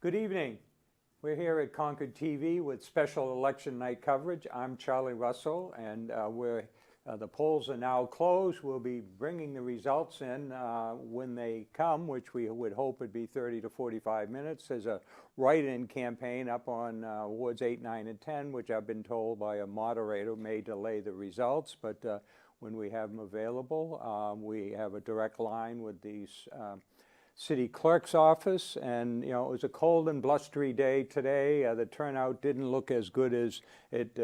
Good evening. We're here at Concord TV with special election night coverage. I'm Charlie Russell, and the polls are now closed. We'll be bringing the results in when they come, which we would hope would be 30 to 45 minutes. There's a write-in campaign up on wards 8, 9, and 10, which I've been told by a moderator may delay the results, but when we have them available, we have a direct line with these city clerk's office, and it was a cold and blustery day today. The turnout didn't look as good as it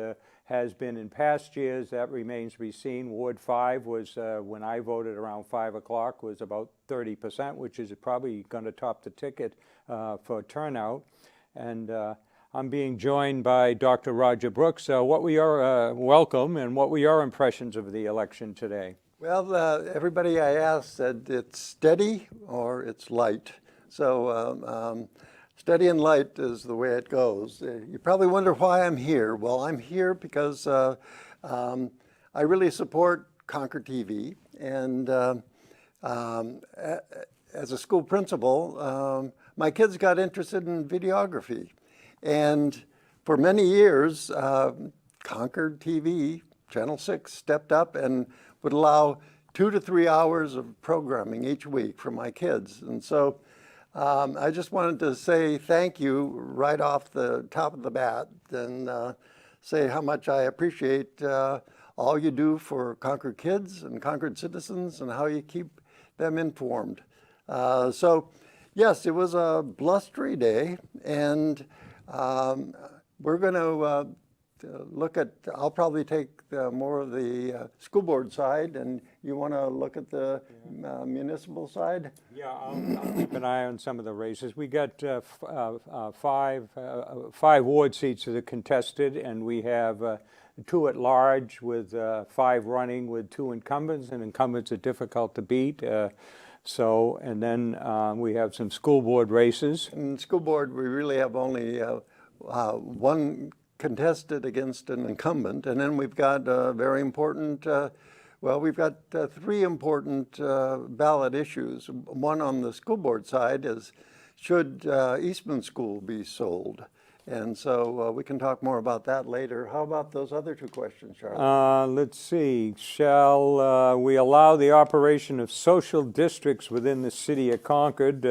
has been in past years. That remains to be seen. Ward 5 was, when I voted around 5 o'clock, was about 30%, which is probably going to top the ticket for turnout. And I'm being joined by Dr. Roger Brooks. Welcome, and what were your impressions of the election today? Well, everybody I asked said it's steady or it's light. So steady and light is the way it goes. You probably wonder why I'm here. Well, I'm here because I really support Concord TV. And as a school principal, my kids got interested in videography. And for many years, Concord TV, Channel 6, stepped up and would allow 2 to 3 hours of programming each week for my kids. And so I just wanted to say thank you right off the top of the bat and say how much I appreciate all you do for Concord kids and Concord citizens and how you keep them informed. So yes, it was a blustery day, and we're going to look at, I'll probably take more of the school board side, and you want to look at the municipal side? Yeah, I'll keep an eye on some of the races. We got five ward seats that are contested, and we have 2 at large with 5 running with 2 incumbents, and incumbents are difficult to beat. And then we have some school board races. In school board, we really have only one contested against an incumbent, and then we've got very important, we've got 3 important ballot issues. One on the school board side is, should Eastman School be sold? And so we can talk more about that later. How about those other 2 questions, Charlie? Let's see. Shall we allow the operation of social districts within the city of Concord,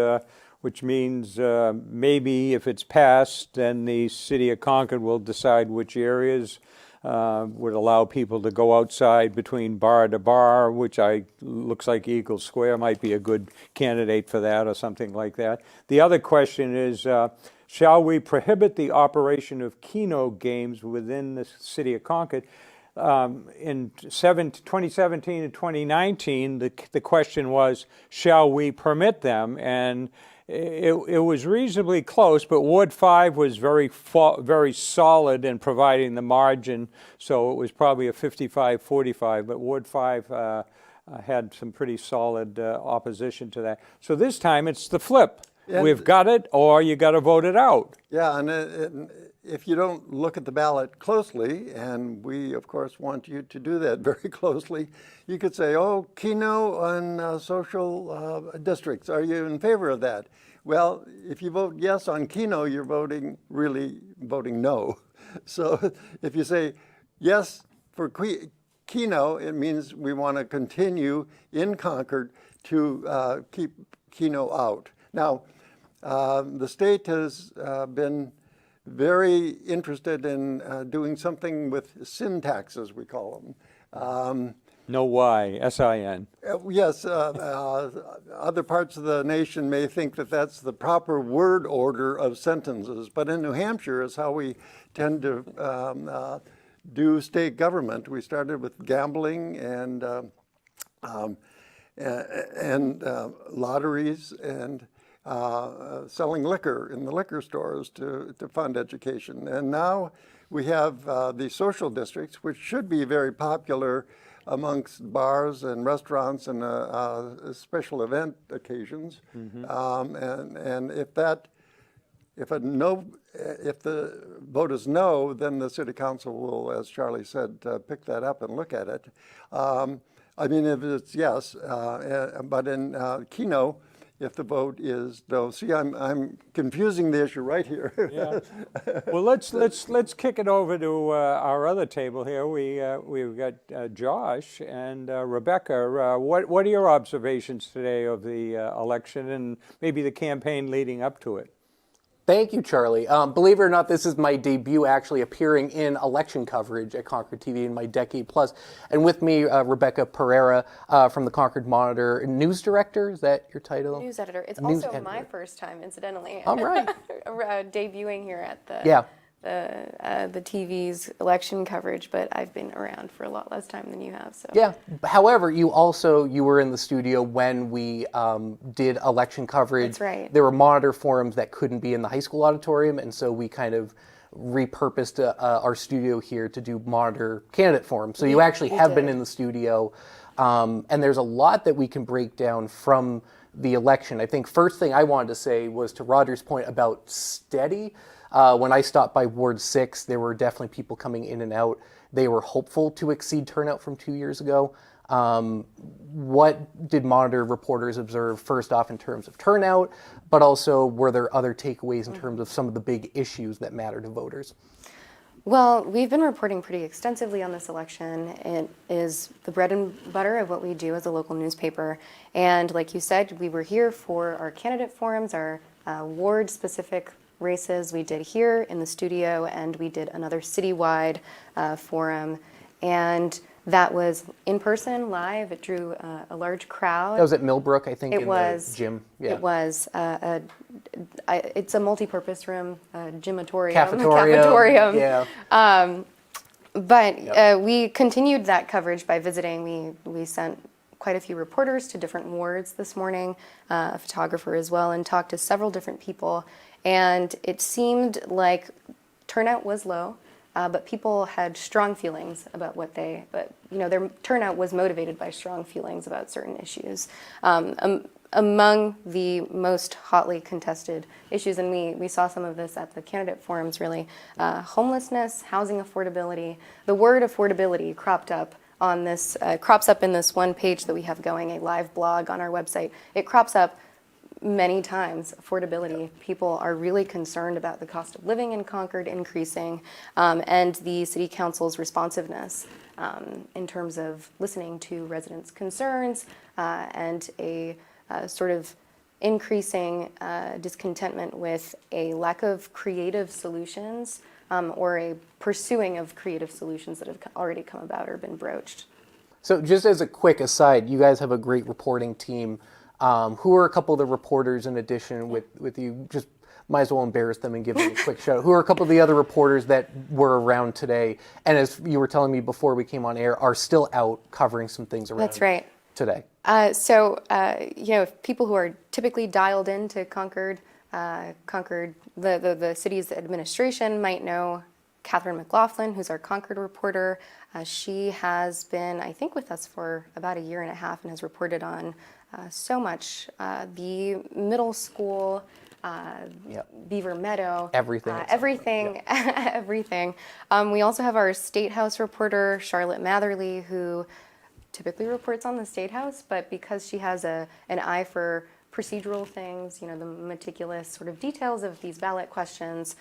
which means maybe if it's passed, then the city of Concord will decide which areas would allow people to go outside between bar to bar, which looks like Eagle Square might be a good candidate for that or something like that. The other question is, shall we prohibit the operation of Keno games within the city of Concord? In 2017 and 2019, the question was, shall we permit them? And it was reasonably close, but Ward 5 was very solid in providing the margin, so it was probably a 55-45, but Ward 5 had some pretty solid opposition to that. So this time it's the flip. And we've got it, or you got to vote it out. Yeah, and if you don't look at the ballot closely, and we, of course, want you to do that very closely, you could say, oh, Keno on social districts, are you in favor of that? Well, if you vote yes on Keno, you're really voting no. So if you say yes for Keno, it means we want to continue in Concord to keep Keno out. Now, the state has been very interested in doing something with sin taxes, we call them. No Y, S-I-N. Yes, other parts of the nation may think that that's the proper word order of sentences, but in New Hampshire is how we tend to do state government. We started with gambling and lotteries and selling liquor in the liquor stores to fund education. And now we have the social districts, which should be very popular amongst bars and restaurants and special event occasions. Mm-hmm. And if the vote is no, then the city council will, as Charlie said, pick that up and look at it. I mean, if it's yes, but in Keno, if the vote is no. See, I'm confusing the issue right here. Yeah. Well, let's kick it over to our other table here. We've got Josh and Rebecca. What are your observations today of the election and maybe the campaign leading up to it? Thank you, Charlie. Believe it or not, this is my debut actually appearing in election coverage at Concord TV in my decade plus. And with me, Rebecca Pereira from the Concord Monitor, news director. Is that your title? News editor. It's News also editor. my first time, incidentally. All right. Debuting here at the Yeah. the TV's election coverage, but I've been around for a lot less time than you have. So Yeah. However, you were in the studio when we did election coverage. That's right. There were monitor forums that couldn't be in the high school auditorium, and so we kind of repurposed our studio here to do monitor candidate forums. So you actually have been in the studio, and there's a lot that we can break down from the election. I think first thing I wanted to say was to Roger's point about steady. When I stopped by Ward 6, there were definitely people coming in and out. They were hopeful to exceed turnout from 2 years ago. What did Monitor reporters observe, first off, in terms of turnout, but also were there other takeaways in terms of some of the big issues that matter to voters? Well, we've been reporting pretty extensively on this election. It is the bread and butter of what we do as a local newspaper. And like you said, we were here for our candidate forums, our ward-specific races we did here in the studio, and we did another citywide forum. And that was in person, live. It drew a large crowd. That was at Millbrook, I think, It in was. the gym. Yeah. It was. It's a multi-purpose room, gymatorium, Cafetorium. Yeah. But we continued that coverage by visiting. We sent quite a few reporters to different wards this morning, a photographer as well, and talked to several different people. And it seemed like turnout was low, but people had strong feelings about their turnout was motivated by strong feelings about certain issues. Among the most hotly contested issues, and we saw some of this at the candidate forums really, homelessness, housing affordability. The word affordability cropped up on this, crops up in this one page that we have going, a live blog on our website. It crops up many times. Affordability. People are really concerned about the cost of living in Concord increasing, and the City Council's responsiveness in terms of listening to residents' concerns and a sort of increasing discontentment with a lack of creative solutions or a pursuing of creative solutions that have already come about or been broached. So just as a quick aside, you guys have a great reporting team. Who are a couple of the reporters in addition with you? Just might as well embarrass them and give them a quick shout out. Who are a couple of the other reporters that were around today? And as you were telling me before we came on air, are still out covering some things around That's right. today. People who are typically dialed into Concord, the city's administration might know Catherine McLaughlin, who's our Concord reporter. She has been, I think, with us for about a year and a half and has reported on so much. The middle school, Beaver Meadow. Everything. Everything. We also have our State House reporter, Charlotte Matherly, who typically reports on the State House, but because she has an eye for procedural things, the meticulous sort of details of these ballot questions,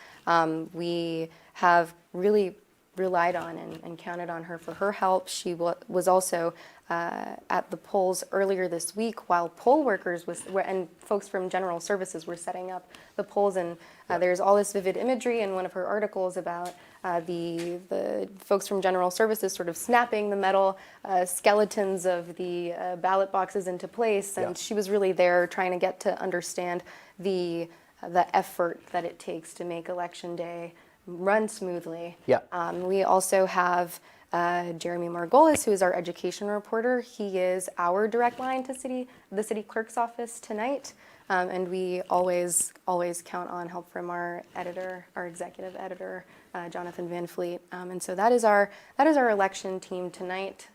we have really relied on and counted on her for her help. She was also at the polls earlier this week while poll workers and folks from general services were setting up the polls, and there's all this vivid imagery in one of her articles about the folks from general services sort of snapping the metal skeletons of the ballot boxes into place, and she was really there trying to get to understand the effort that it takes to make Election Day run smoothly. We also have Jeremy Margolis, who is our education reporter. He is our direct line to the city clerk's office tonight, and we always count on help from our executive editor, Jonathan Van Fleet. And so that is our election team tonight.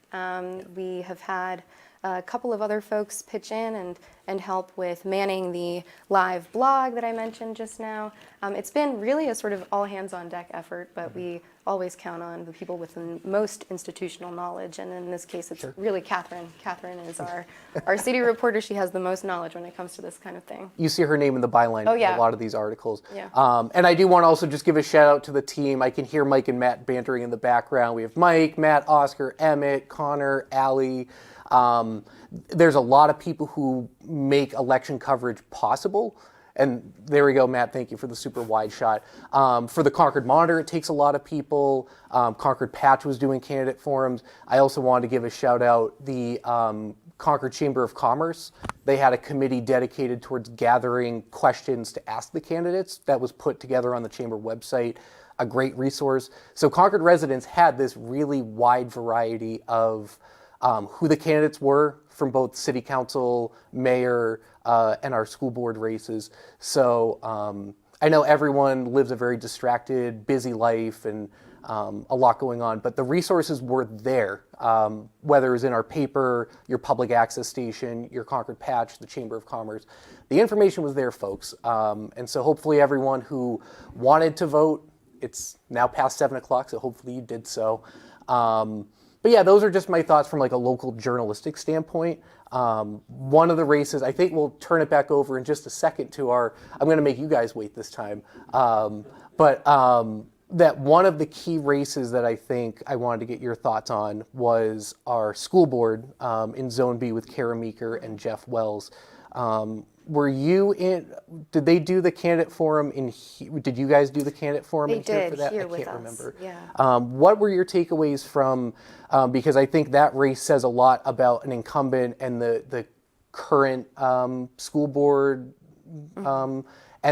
We have had a couple of other folks pitch in and help with manning the live blog that I mentioned just now. It's been really a sort of all hands on deck effort, but we always count on the people with the most institutional knowledge, and in this case it's really Catherine. Catherine is our city reporter. She has the most knowledge when it comes to this kind of thing. You see her name in the byline Oh, yeah. in a lot of these articles. Yeah. And I do want to also just give a shout out to the team. I can hear Mike and Matt bantering in the background. We have Mike, Matt, Oscar, Emmett, Connor, Allie. There's a lot of people who make election coverage possible. And there we go, Matt, thank you for the super wide shot. For the Concord Monitor, it takes a lot of people. Concord Patch was doing candidate forums. I also wanted to give a shout out the Concord Chamber of Commerce. They had a committee dedicated towards gathering questions to ask the candidates that was put together on the Chamber website, a great resource. So Concord residents had this really wide variety of who the candidates were from both city council, mayor, and our school board races. So I know everyone lives a very distracted, busy life and a lot going on, but the resources were there, whether it was in our paper, your public access station, your Concord Patch, the Chamber of Commerce. The information was there, folks. And so hopefully everyone who wanted to vote, it's now past 7 o'clock, so hopefully you did so. But yeah, those are just my thoughts from like a local journalistic standpoint. One of the races, I think we'll turn it back over in just a second to our, I'm going to make you guys wait this time. That one of the key races that I think I wanted to get your thoughts on was our school board in Zone B with Kara Meeker and Jeff Wells. Were you in, did they do the candidate forum did you guys do the candidate forum They in here did, for that? here I with can't us, remember. yeah. What were your takeaways from, because I think that race says a lot about an incumbent and the current school board, and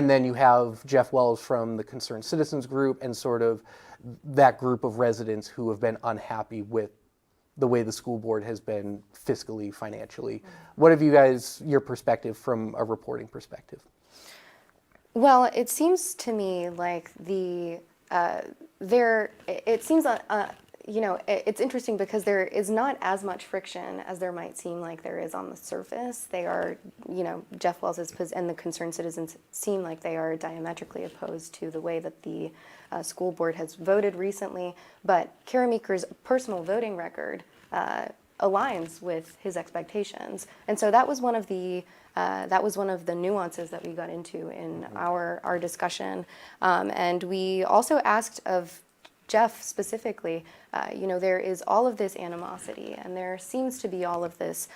then you have Jeff Wells from the Concerned Citizens Group and sort of that group of residents who have been unhappy with the way the school board has been fiscally, financially. What have you guys, your perspective from a reporting perspective? Well, it seems to me like it's interesting because there is not as much friction as there might seem like there is on the surface. They are, Jeff Wells and the Concerned Citizens seem like they are diametrically opposed to the way that the school board has voted recently, but Kara Meeker's personal voting record aligns with his expectations, and so that was one of the nuances that we got into in our discussion, and we also asked of Jeff specifically. There is all of this animosity, and there seems to be all of this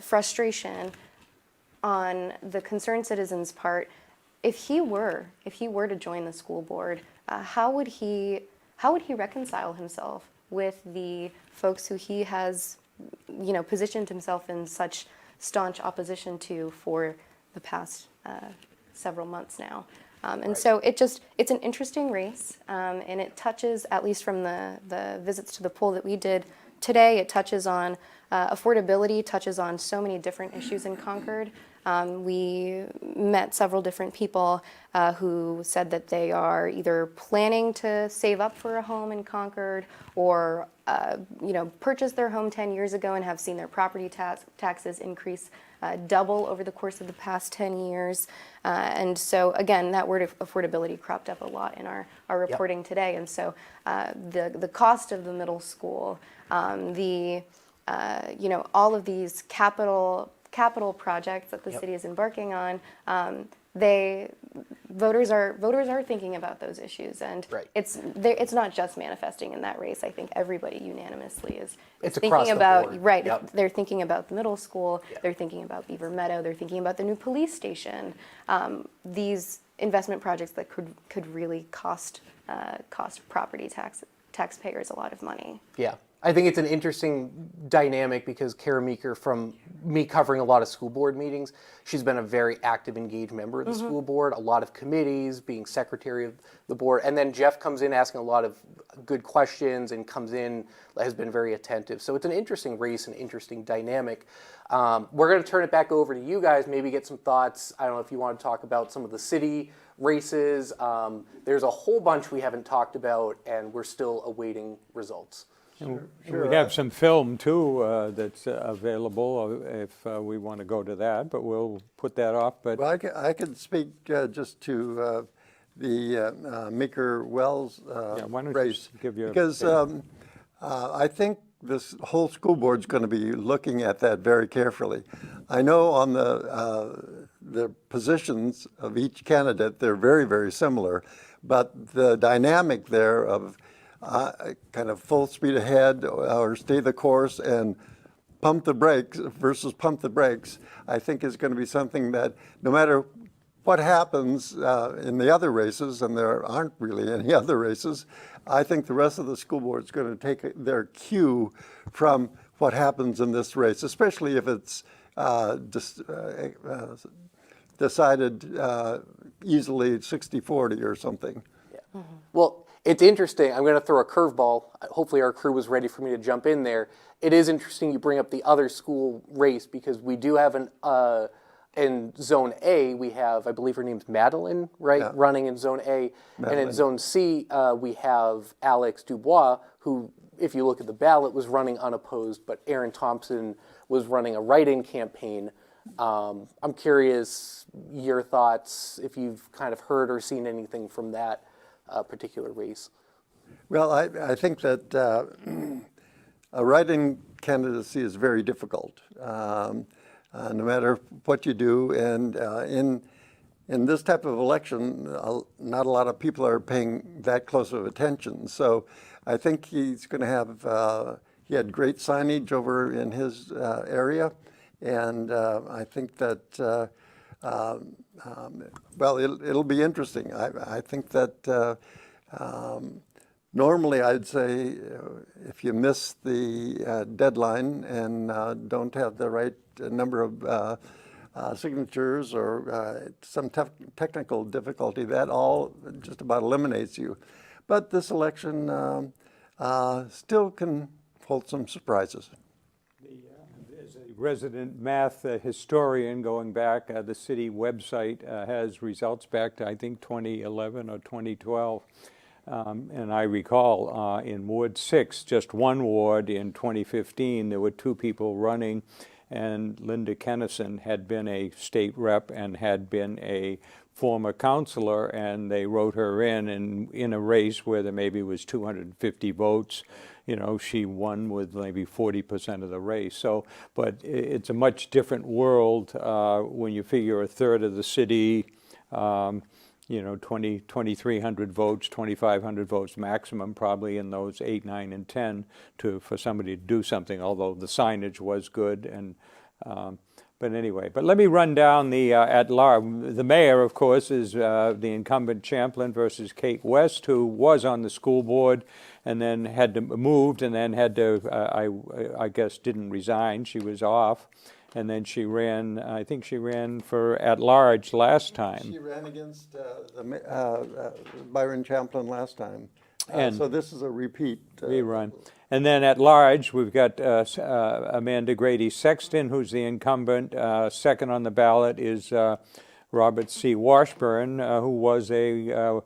frustration on the Concerned Citizens' part. If he were to join the school board, how would he reconcile himself with the folks who he has, positioned himself in such staunch opposition to for the past several months now? So it's an interesting race, and it touches, at least from the visits to the poll that we did today, it touches on affordability, touches on so many different issues in Concord. We met several different people who said that they are either planning to save up for a home in Concord or purchased their home 10 years ago and have seen their property taxes increase double over the course of the past 10 years. And so, again, that word of affordability cropped up a lot in our reporting today. And so the cost of the middle school, all of these capital projects that the city is embarking on, voters are thinking about those issues, and it's not just manifesting in that race. I think everybody unanimously is thinking about They're thinking about the middle school. They're thinking about Beaver Meadow. They're thinking about the new police station. These investment projects that could really cost property taxpayers a lot of money. Yeah. I think it's an interesting dynamic because Kara Meeker, from me covering a lot of school board meetings, she's been a very active, engaged member of the school board, a lot of committees, being secretary of the board. And then Jeff comes in asking a lot of good questions and has been very attentive. So it's an interesting race, an interesting dynamic. We're going to turn it back over to you guys, maybe get some thoughts. I don't know if you want to talk about some of the city races. There's a whole bunch we haven't talked about, and we're still awaiting results. We have some film too that's available if we want to go to that, but we'll put that off. But Well, I could speak just to the Meeker Wells why don't you race. give your Because I think this whole school board's going to be looking at that very carefully. I know on the positions of each candidate, they're very, very similar, but the dynamic there of kind of full speed ahead or stay the course and pump the brakes versus pump the brakes, I think is going to be something that no matter what happens in the other races, and there aren't really any other races, I think the rest of the school board is going to take their cue from what happens in this race, especially if it's decided easily 60-40 or something. Yeah. Well, it's interesting. I'm going to throw a curveball. Hopefully our crew was ready for me to jump in there. It is interesting you bring up the other school race because we do have in Zone A, we have, I believe her name's Madeline, right, Yeah. running in Zone A. Madeline. And in Zone C, we have Alex Dubois, who, if you look at the ballot, was running unopposed, but Aaron Thompson was running a write-in campaign. I'm curious your thoughts, if you've kind of heard or seen anything from that particular race. Well, I think that a write-in candidacy is very difficult, no matter what you do. And in this type of election, not a lot of people are paying that close of attention. So I think he's going to have, he had great signage over in his area. And I think that, well, it'll be interesting. I think that normally I'd say if you miss the deadline and don't have the right number of signatures or some technical difficulty, that all just about eliminates you. But this election still can hold some surprises. As a resident math historian going back, the city website has results back to, I think, 2011 or 2012. And I recall in Ward 6, just one ward in 2015, there were two people running, and Linda Kennison had been a state rep and had been a former counselor, and they wrote her in a race where there maybe was 250 votes. You know, she won with maybe 40% of the race. So, but it's a much different world when you figure a third of the city, you know, 2,300 votes, 2,500 votes maximum probably in those 8, 9, and 10 for somebody to do something, although the signage was good. And but anyway, but let me run down the at-large. The mayor, of course, is the incumbent Champlin versus Kate West, who was on the school board and then had to moved and then had to, I guess, didn't resign. She was off. And then she ran, I think she ran for at-large last time. She ran against Byron Champlin last time. And so this is a repeat. Rerun. And then at large, we've got Amanda Grady Sexton, who's the incumbent. Second on the ballot is Robert C. Washburn, who was a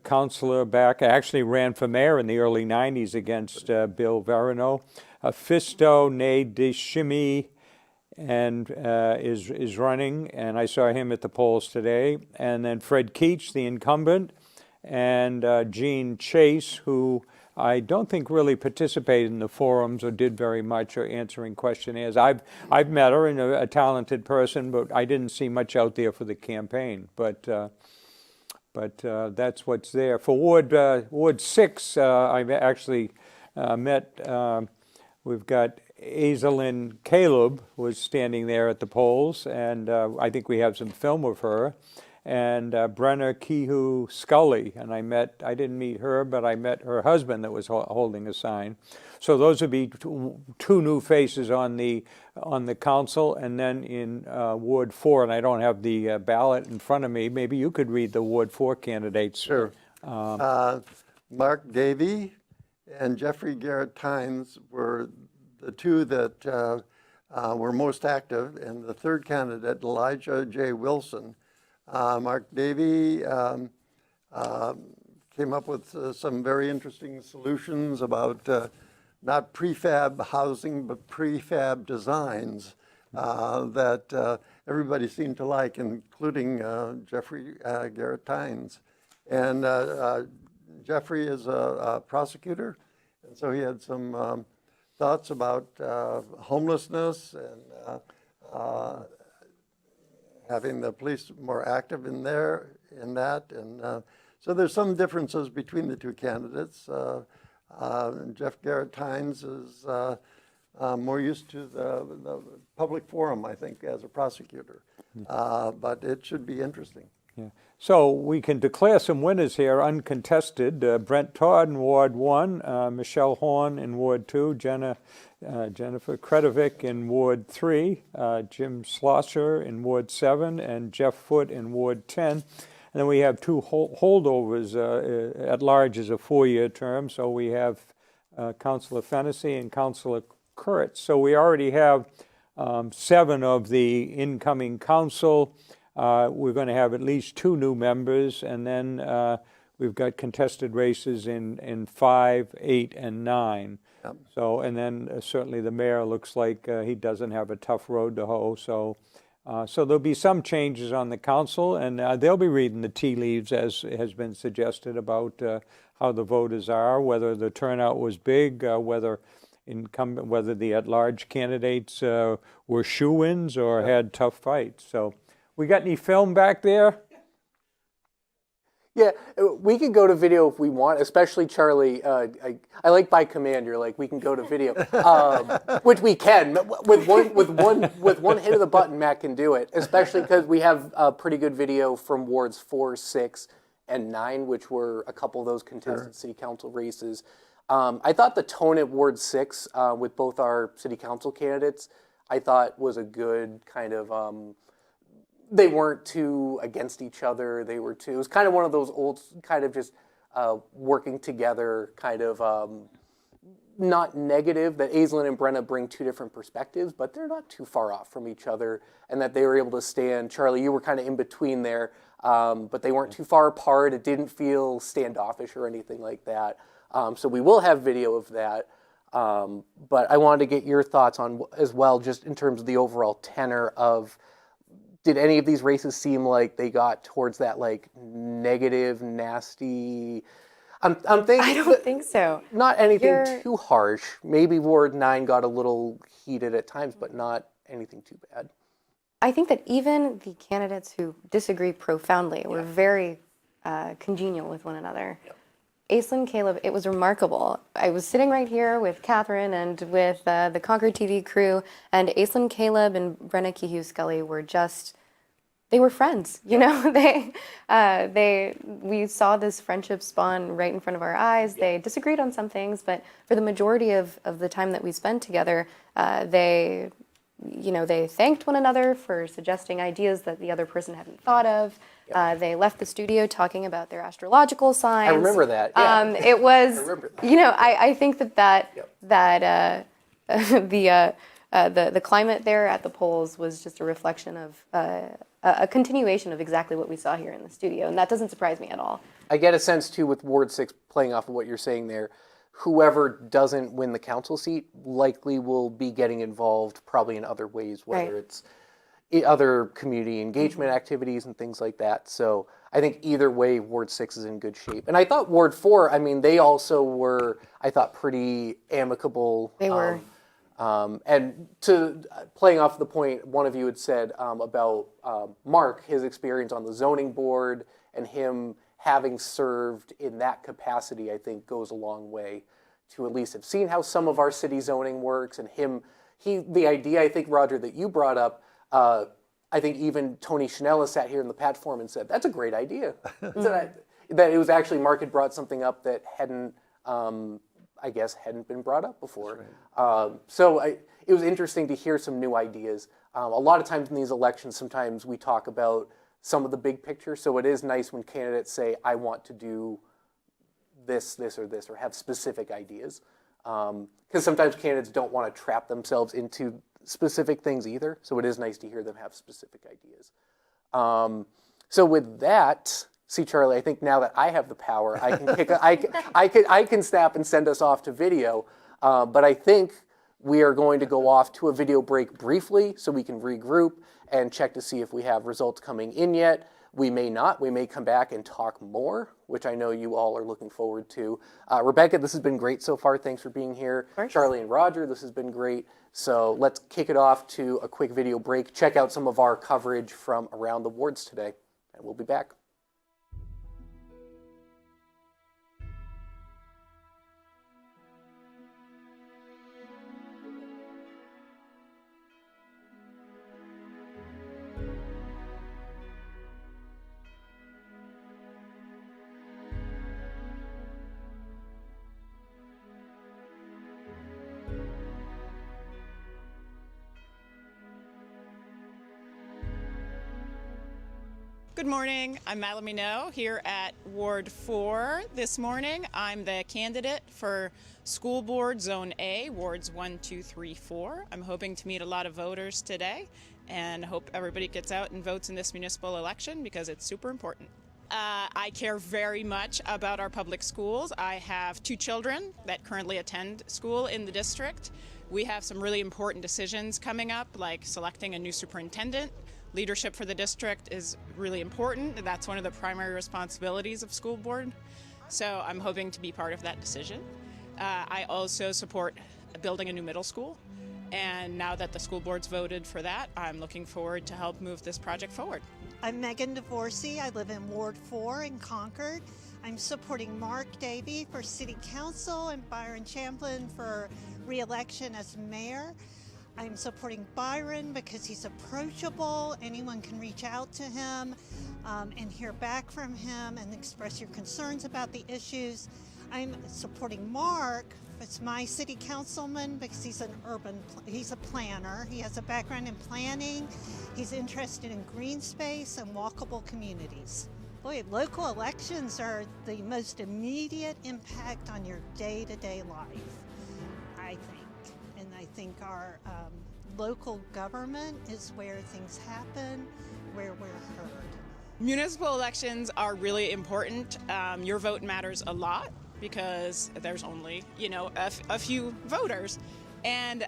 counselor back, actually ran for mayor in the early 90s against Bill Verino. Fisto Nadeshimi and is running, and I saw him at the polls today. And then Fred Keach, the incumbent, and Gene Chase, who I don't think really participated in the forums or did very much or answering questionnaires. I've met her, and a talented person, but I didn't see much out there for the campaign. But that's what's there. For Ward 6, I've actually met, we've got Aislinn Caleb was standing there at the polls, and I think we have some film of her. And Brenna Kehoe Scully, and I didn't meet her, but I met her husband that was holding a sign. So those would be two new faces on the council. And then in Ward 4, and I don't have the ballot in front of me, maybe you could read the Ward 4 candidates. Sure. Mark Davey and Jeffrey Garrett Tynes were the two that were most active, and the third candidate, Elijah J. Wilson. Mark Davey came up with some very interesting solutions about not prefab housing, but prefab designs that everybody seemed to like, including Jeffrey Garrett Tynes. And Jeffrey is a prosecutor, and so he had some thoughts about homelessness and having the police more active in that. And so there's some differences between the two candidates. Jeff Garrett Tynes is more used to the public forum, I think, as a prosecutor. But it should be interesting. Yeah. So we can declare some winners here, uncontested. Brent Todd in Ward 1, Michelle Horn in Ward 2, Jennifer Kretovic in Ward 3, Jim Schlosser in Ward 7, and Jeff Foote in Ward 10. And then we have two holdovers at large as a 4-year term. So we have Councilor Fennessy and Councilor Kurtz. So we already have 7 of the incoming council. We're going to have at least 2 new members, and then we've got contested races in 5, 8, and 9. Yep. So, and then certainly the mayor looks like he doesn't have a tough road to hoe. So there'll be some changes on the council, and they'll be reading the tea leaves, as has been suggested, about how the voters are, whether the turnout was big, whether the at-large candidates were shoo-ins or had tough fights. So, we got any film back there? Yeah, we could go to video if we want, especially Charlie. I like by command. You're like, we can go to video, which we can. With one hit of the button, Matt can do it. Especially because we have a pretty good video from wards 4, 6, and 9, which were a couple of those contested city council races. I thought the tone at Ward 6 with both our city council candidates, I thought was a good kind of. They weren't too against each other. It was kind of one of those old, kind of just working together, kind of not negative, that Aislinn and Brenna bring 2 different perspectives, but they're not too far off from each other, and that they were able to stand. Charlie, you were kind of in between there, but they weren't too far apart. It didn't feel standoffish or anything like that. So we will have video of that. But I wanted to get your thoughts on as well, just in terms of the overall tenor of, did any of these races seem like they got towards that like negative, nasty? I'm thinking. I don't think so. Not anything too harsh. Maybe Ward 9 got a little heated at times, but not anything too bad. I think that even the candidates who disagree profoundly were very congenial with one another. Yep. Aislinn, Caleb, it was remarkable. I was sitting right here with Catherine and with the Concord TV crew, and Aislinn, Caleb, and Brenna Kehoe-Scully were they were friends, you know? We saw this friendship spawn right in front of our eyes. They disagreed on some things, but for the majority of the time that we spent together, they thanked one another for suggesting ideas that the other person hadn't thought of. Yep. They left the studio talking about their astrological signs. I remember that. Yeah. It was, I think that the climate there at the polls was just a reflection of a continuation of exactly what we saw here in the studio, and that doesn't surprise me at all. I get a sense too with Ward 6, playing off of what you're saying there, whoever doesn't win the council seat likely will be getting involved probably in other ways, whether it's other community engagement activities and things like that. So I think either way, Ward 6 is in good shape. And I thought Ward 4, they also were, I thought, pretty amicable. They were. And to playing off the point one of you had said about Mark, his experience on the zoning board and him having served in that capacity, I think goes a long way to at least have seen how some of our city zoning works. And the idea, I think, Roger, that you brought up, I think even Tony Schnella sat here in the platform and said, that's a great idea. That it was actually Mark had brought something up that hadn't been brought up before. Right. So it was interesting to hear some new ideas. A lot of times in these elections, sometimes we talk about some of the big picture. So it is nice when candidates say, I want to do this, or have specific ideas. Because sometimes candidates don't want to trap themselves into specific things either. So it is nice to hear them have specific ideas. So with that, see, Charlie, I think now that I have the power, I can I can snap and send us off to video. But I think we are going to go off to a video break briefly so we can regroup and check to see if we have results coming in yet. We may not. We may come back and talk more, which I know you all are looking forward to. Rebecca, this has been great so far. Thanks for being here. Charlie and Roger, this has been great. So let's kick it off to a quick video break. Check out some of our coverage from around the wards today, and we'll be back. Good morning. I'm Madeline Minot here at Ward 4 this morning. I'm the candidate for School Board Zone A, Wards 1, 2, 3, 4. I'm hoping to meet a lot of voters today and hope everybody gets out and votes in this municipal election because it's super important. I care very much about our public schools. I have 2 children that currently attend school in the district. We have some really important decisions coming up, like selecting a new superintendent. Leadership for the district is really important. That's one of the primary responsibilities of school board. So I'm hoping to be part of that decision. I also support building a new middle school. And now that the school board's voted for that, I'm looking forward to help move this project forward. I'm Megan DeVorsey. I live in Ward 4 in Concord. I'm supporting Mark Davey for City Council and Byron Champlin for re-election as mayor. I'm supporting Byron because he's approachable. Anyone can reach out to him and hear back from him and express your concerns about the issues. I'm supporting Mark. It's my city councilman because he's he's a planner. He has a background in planning. He's interested in green space and walkable communities. Boy, local elections are the most immediate impact on your day-to-day life, I think. And I think our local government is where things happen, where we're heard. Municipal elections are really important. Your vote matters a lot because there's only, a few voters. And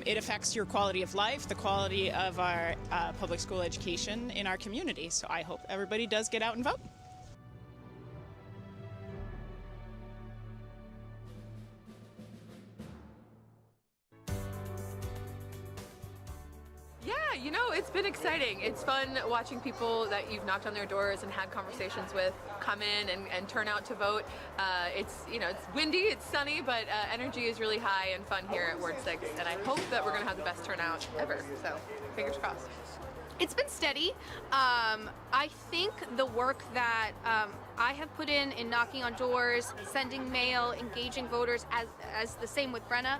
it affects your quality of life, the quality of our public school education in our community. So I hope everybody does get out and vote. Yeah, it's been exciting. It's fun watching people that you've knocked on their doors and had conversations with come in and turn out to vote. It's windy, it's sunny, but energy is really high and fun here at Ward 6, and I hope that we're going to have the best turnout ever, so fingers crossed. It's been steady. I think the work that I have put in knocking on doors, sending mail, engaging voters, as the same with Brenna,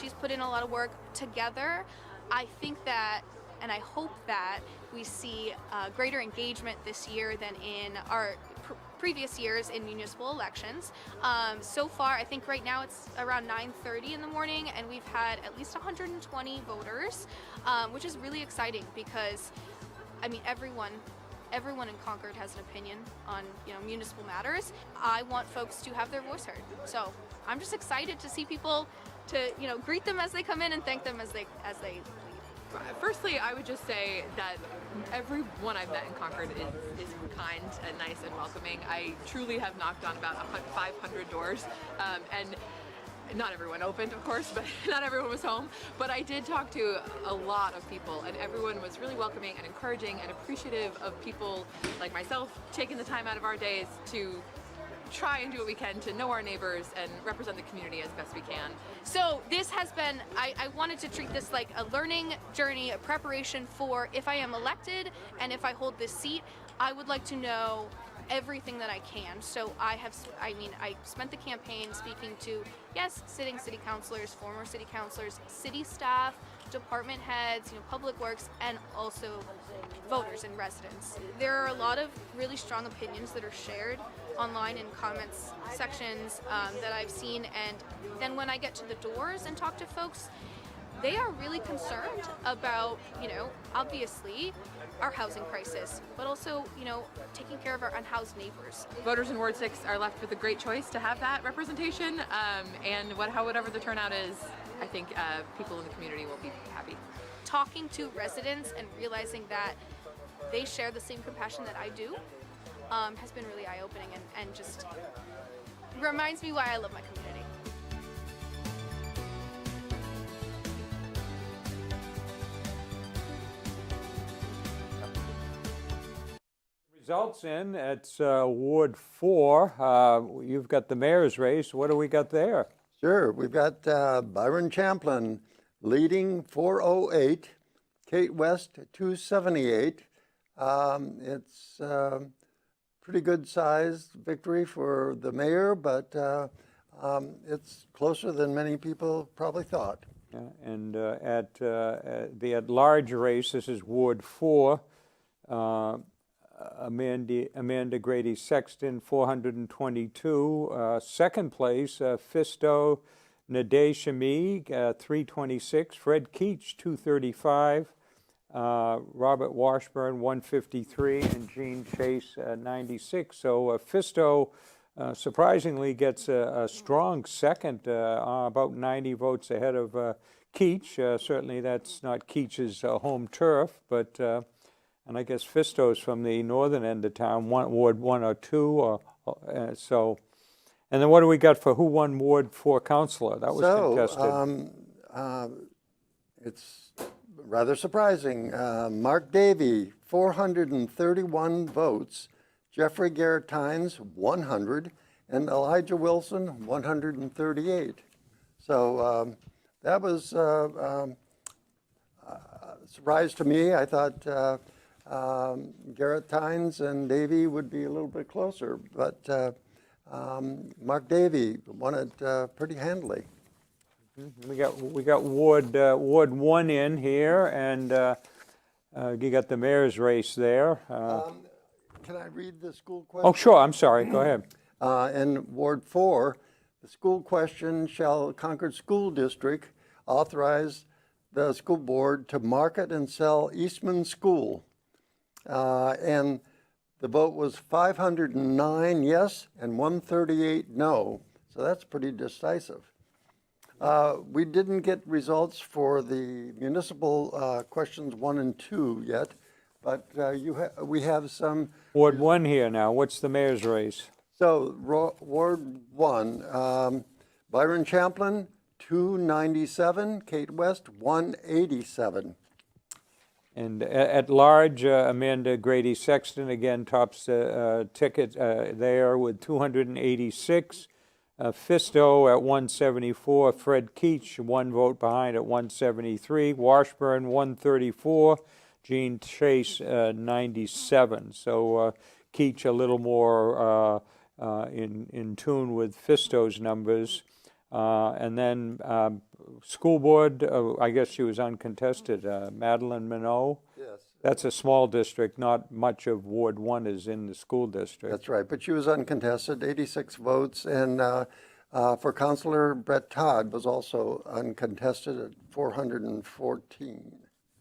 she's put in a lot of work together. I think that, and I hope that we see greater engagement this year than in our previous years in municipal elections. So far, I think right now it's around 9:30 in the morning, and we've had at least 120 voters, which is really exciting because, everyone in Concord has an opinion on municipal matters. I want folks to have their voice heard. So I'm just excited to see people, to greet them as they come in and thank them as they leave. Firstly, I would just say that everyone I've met in Concord is kind and nice and welcoming. I truly have knocked on about 500 doors, and not everyone opened, of course, but not everyone was home. But I did talk to a lot of people, and everyone was really welcoming and encouraging and appreciative of people like myself taking the time out of our days to try and do what we can to know our neighbors and represent the community as best we can. So this has been, I wanted to treat this like a learning journey, a preparation for if I am elected and if I hold this seat, I would like to know everything that I can. So I spent the campaign speaking to, yes, sitting city councilors, former city councilors, city staff, department heads, public works, and also voters and residents. There are a lot of really strong opinions that are shared online in comments sections that I've seen, and then when I get to the doors and talk to folks, they are really concerned about, obviously our housing crisis, but also, taking care of our unhoused neighbors. Voters in Ward 6 are left with a great choice to have that representation, and whatever the turnout is, I think people in the community will be happy. Talking to residents and realizing that they share the same compassion that I do has been really eye-opening and just reminds me why I love my community. Results in, it's Ward 4. You've got the mayor's race. What do we got there? Sure, we've got Byron Champlin leading 408, Kate West 278. It's pretty good sized victory for the mayor, but it's closer than many people probably thought. Yeah, and at the at-large race, this is Ward 4. Amanda Grady Sexton, 422. Second place, Fisto Nade Shami, 326. Fred Keach, 235. Robert Washburn, 153. And Gene Chase, 96. So Fisto surprisingly gets a strong second, about 90 votes ahead of Keach. Certainly that's not Keach's home turf, but and I guess Fisto's from the northern end of town, Ward 1 or 2, so. And then what do we got for who won Ward 4 councillor? That was contested. It's rather surprising. Mark Davey, 431 votes. Jeffrey Garrett Tynes, 100. And Elijah Wilson, 138. So that was a surprise to me. I thought Garrett Tynes and Davey would be a little bit closer, but Mark Davey won it pretty handily. We got Ward 1 in here, and you got the mayor's race there. Can I read the school question? Oh, sure. I'm sorry. Go ahead. In Ward 4, the school question: shall Concord School District authorize the school board to market and sell Eastman School? And the vote was 509 yes and 138 no. So that's pretty decisive. We didn't get results for the municipal questions 1 and 2 yet, but we have some. Ward 1 here now. What's the mayor's race? So Ward 1, Byron Champlin, 297, Kate West, 187. And at large, Amanda Grady Sexton again tops the ticket there with 286. Fisto at 174. Fred Keach, 1 vote behind at 173. Washburn, 134. Gene Chase, 97. So Keach a little more in tune with Fisto's numbers. And then school board, I guess she was uncontested. Madeline Minot. Yes. That's a small district. Not much of Ward 1 is in the school district. That's right, but she was uncontested, 86 votes. And for Councilor Brett Todd was also uncontested at 414.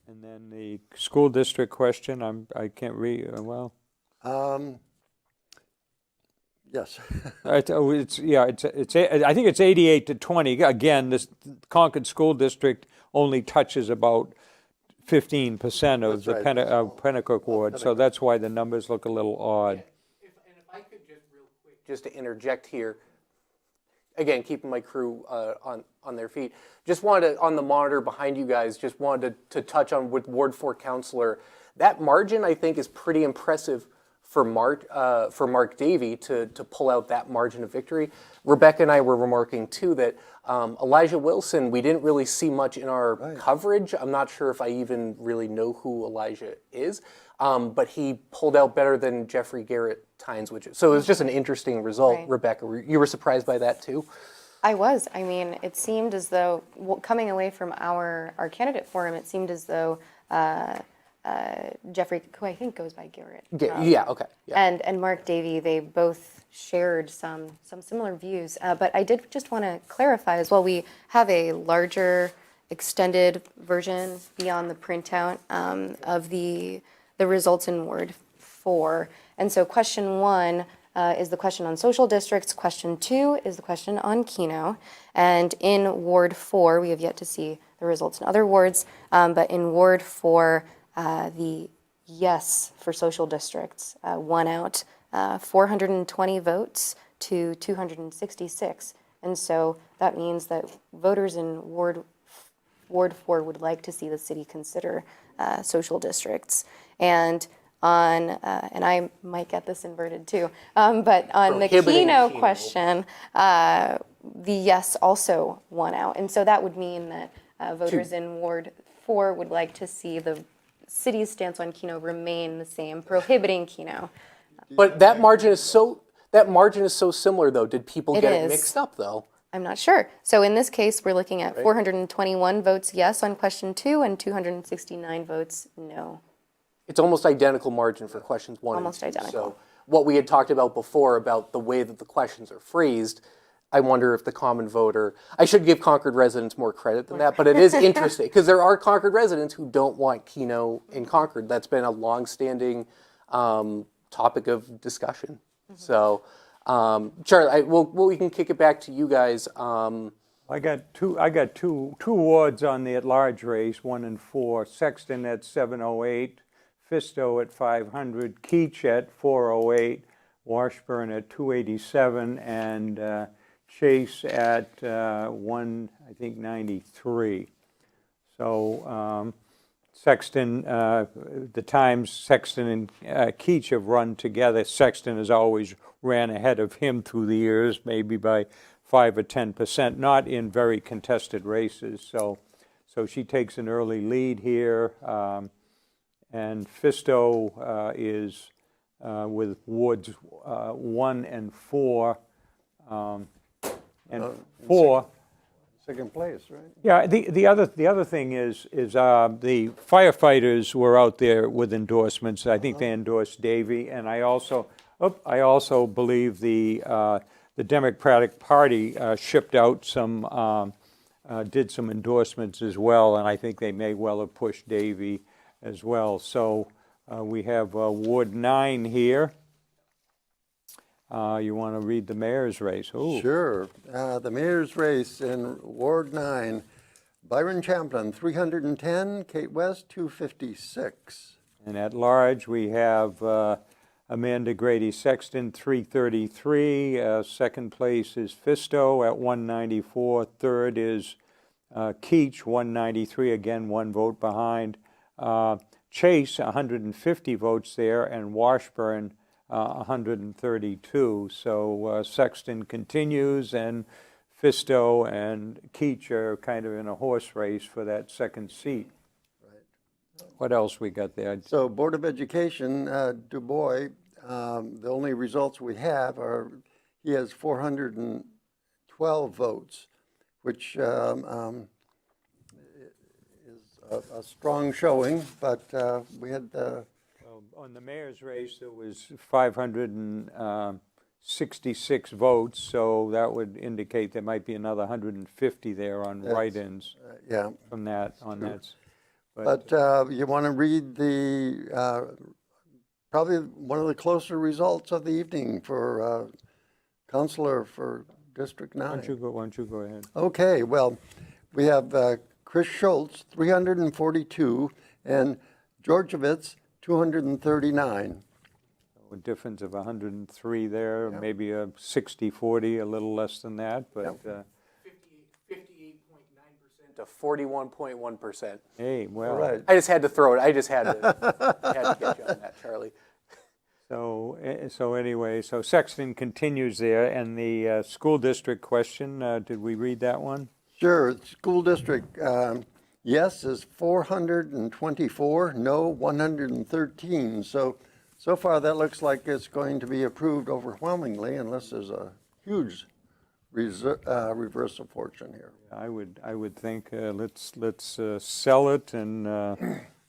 And then the school district question, I can't read, well. Yes. I think it's 88-20. Again, this Concord School District only touches about 15% of the Pennacook ward, so that's why the numbers look a little odd. And if I could just real quick, just to interject here, again, keeping my crew on their feet, just wanted to, on the monitor behind you guys, just wanted to touch on with Ward 4 councillor, that margin I think is pretty impressive for Mark Davey to pull out that margin of victory. Rebecca and I were remarking too that Elijah Wilson, we didn't really see much in our coverage. I'm not sure if I even really know who Elijah is, but he pulled out better than Jeffrey Garrett Tynes, so it was just an interesting result. Right. Rebecca, you were surprised by that too? I was. I mean, it seemed as though, coming away from our candidate forum, it seemed as though Jeffrey, who I think goes by Garrett. And Mark Davey, they both shared some similar views. But I did just want to clarify as well, we have a larger extended version beyond the printout of the results in Ward 4. And so question 1 is the question on social districts. Question 2 is the question on Keno. And in Ward 4, we have yet to see the results in other wards, but in Ward 4, the yes for social districts won out 420 votes to 266. And so that means that voters in Ward 4 would like to see the city consider social districts. And on, and I might get this inverted too, but on the Prohibiting Keno Keno. question, the yes also won out. And so that would mean that voters in Ward 4 would like to see the city's stance on Keno remain the same, prohibiting Keno. But that margin is so similar, though. Did people It get it is. mixed up, though? I'm not sure. So in this case, we're looking at 421 votes yes on question 2 and 269 votes no. It's almost identical margin for questions 1 Almost and 2. identical. So what we had talked about before about the way that the questions are phrased, I wonder if the common voter, I should give Concord residents more credit than that, but it is interesting because there are Concord residents who don't want Keno in Concord. That's been a longstanding topic of discussion. So, Charlie, we can kick it back to you guys. I got two wards on the at-large race, 1 and 4. Sexton at 708, Fisto at 500, Keach at 408, Washburn at 287, and Chase at 93. So Sexton, the times Sexton and Keach have run together, Sexton has always ran ahead of him through the years, maybe by 5 or 10%, not in very contested races. So she takes an early lead here. And Fisto is with wards 1 and 4. And 4. Second place, right? Yeah, the other thing is the firefighters were out there with endorsements. I think they endorsed Davy, and I also believe the Democratic Party shipped out some did some endorsements as well, and I think they may well have pushed Davy as well. So we have Ward 9 here. You want to read the mayor's race? Ooh. Sure. The mayor's race in Ward 9, Byron Champlin, 310, Kate West, 256. And at large, we have Amanda Grady Sexton, 333. Second place is Fisto at 194. Third is Keach, 193. Again, 1 vote behind. Chase, 150 votes there, and Washburn, 132. So Sexton continues, and Fisto and Keach are kind of in a horse race for that second seat. Right. What else we got there? So Board of Education, Du Bois, the only results we have are he has 412 votes, which is a strong showing, but we had on the mayor's race, there was 566 votes, so that would indicate there might be another 150 there on write-ins yeah. from that, on that. But you want to read the, probably one of the closer results of the evening for Counselor for District 9. Why don't you go ahead? Okay, well, we have Chris Schultz, 342, and Georgievitz, 239. A difference of 103 there, Yep. maybe a 60-40, a little less than that, but 58.9% to 41.1%. hey, well. All right. I just had to throw it. I had to get you on that, Charlie. So anyway, so Sexton continues there, and the school district question, did we read that one? Sure, school district, yes is 424, no 113. So far that looks like it's going to be approved overwhelmingly unless there's a huge reverse of fortune here. I would think let's sell it and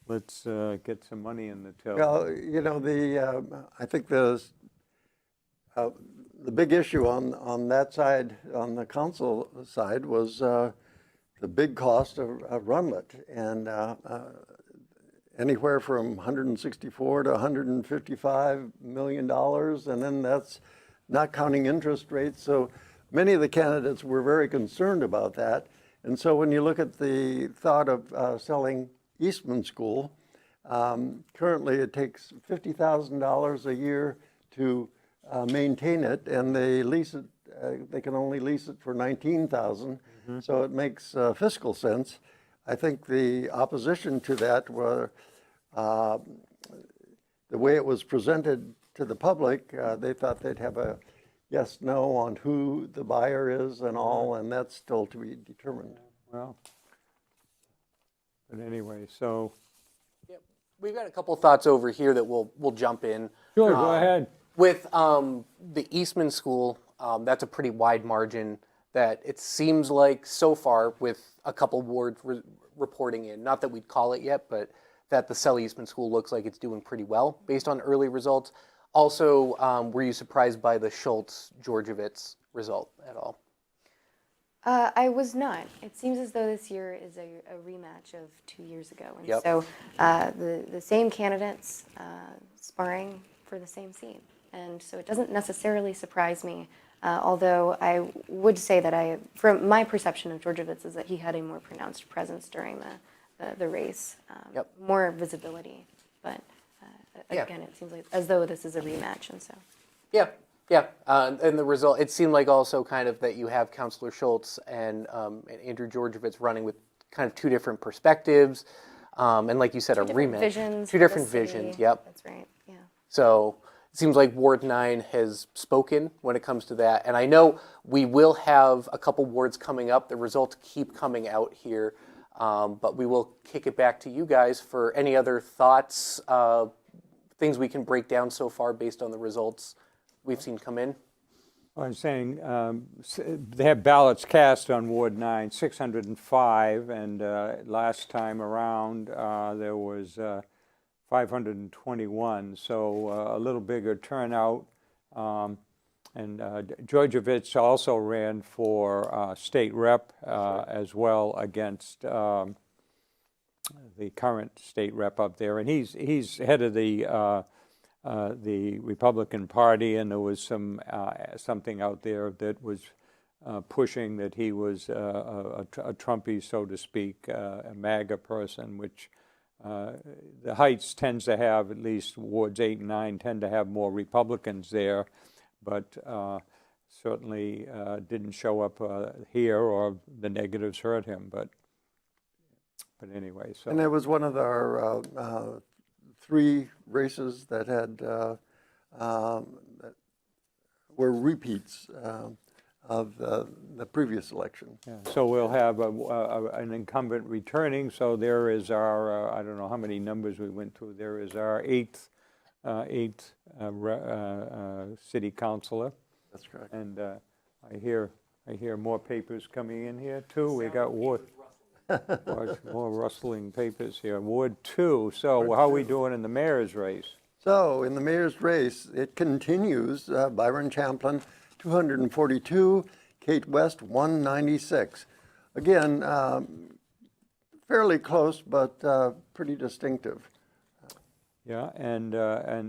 let's get some money in the till. Well, you know, I think the big issue on that side, on the council side, was the big cost of Runlet, and anywhere from 164 to 155 million dollars, and then that's not counting interest rates. So many of the candidates were very concerned about that. And so when you look at the thought of selling Eastman School, currently it takes $50,000 a year to maintain it, and they lease it. They can only lease it for $19,000, so it makes fiscal sense. I think the opposition to that were the way it was presented to the public. They thought they'd have a yes, no on who the buyer is and all, and that's still to be determined. Well, but anyway, so. We've got a couple thoughts over here that we'll jump in. Sure, go ahead. With the Eastman School, that's a pretty wide margin that it seems like so far, with a couple wards reporting in, not that we'd call it yet, but that the Sell Eastman School looks like it's doing pretty well based on early results. Also, were you surprised by the Schultz-Georgievitz result at all? I was not. It seems as though this year is a rematch of 2 years ago. And Yep. so the same candidates sparring for the same seat. And so it doesn't necessarily surprise me, although I would say that from my perception of Georgievitz is that he had a more pronounced presence during the race, Yep. more visibility. But Yeah. again, it seems like as though this is a rematch. And so. Yeah, yeah. And the result, it seemed like also kind of that you have Councilor Schultz and Andrew Georgievitz running with kind of two different perspectives. And like you said, a rematch. Visions. Two for the different visions, city. yep. That's right, yeah. So it seems like Ward 9 has spoken when it comes to that. And I know we will have a couple wards coming up. The results keep coming out here. But we will kick it back to you guys for any other thoughts, things we can break down so far based on the results we've seen come in. I'm saying they have ballots cast on Ward 9, 605, and last time around there was 521, so a little bigger turnout. And Georgievitz also ran for state rep as well against the current state rep up there, and he's head of the Republican Party, and there was something out there that was pushing that he was a Trumpy, so to speak, a MAGA person, which the Heights tends to have, at least wards 8 and 9 tend to have more Republicans there, but certainly didn't show up here, or the negatives hurt him, but anyway. So. And it was one of our 3 races that had that were repeats of the previous election. Yeah. So we'll have an incumbent returning. So there is our I don't know how many numbers we went through. There is our eighth city councilor. That's correct. And I hear more papers coming in here too. We got Ward. More rustling papers here. Ward 2. So how are we doing in the mayor's race? So in the mayor's race, it continues. Byron Champlin, 242. Kate West, 196. Again, fairly close, but pretty distinctive. Yeah, and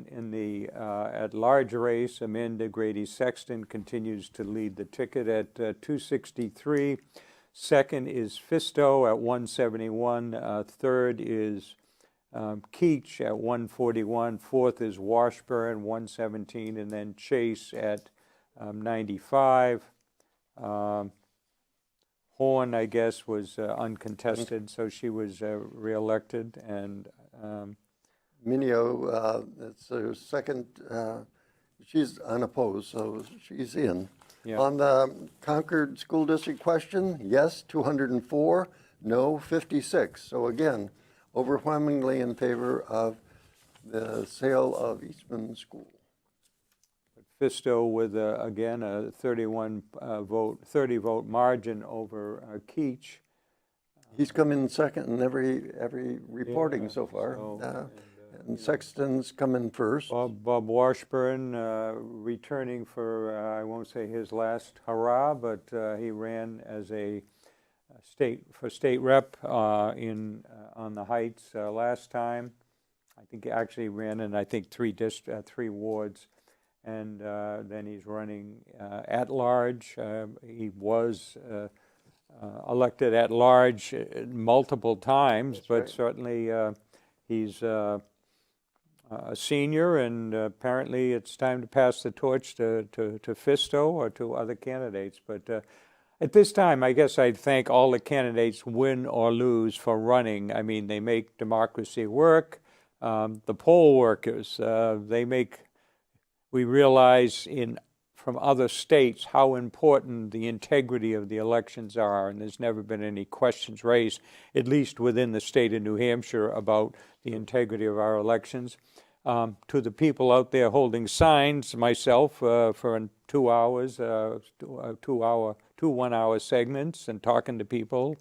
in the at-large race, Amanda Grady Sexton continues to lead the ticket at 263. Second is Fisto at 171. Third is Keach at 141. Fourth is Washburn, 117. And then Chase at 95. Horn, I guess, was uncontested, so she was reelected. And Minio, it's her second, she's unopposed, so she's in. Yeah. On the Concord School District question, yes, 204, no, 56. So again, overwhelmingly in favor of the sale of Eastman School. Fisto with, again, a 30 vote margin over Keach. He's come in second in every reporting so far. And Sexton's come in first. Bob Washburn returning for, I won't say his last hurrah, but he ran as a state rep on the Heights last time. I think he actually ran in, I think, three wards. And then he's running at large. He was elected at large multiple times, That's but right. certainly he's a senior, and apparently it's time to pass the torch to Fisto or to other candidates. But at this time, I guess I'd thank all the candidates, win or lose, for running. I mean, they make democracy work. The poll workers, we realize from other states how important the integrity of the elections are, and there's never been any questions raised, at least within the state of New Hampshire, about the integrity of our elections. To the people out there holding signs, myself, for 2 hours, two 1-hour segments and talking to people,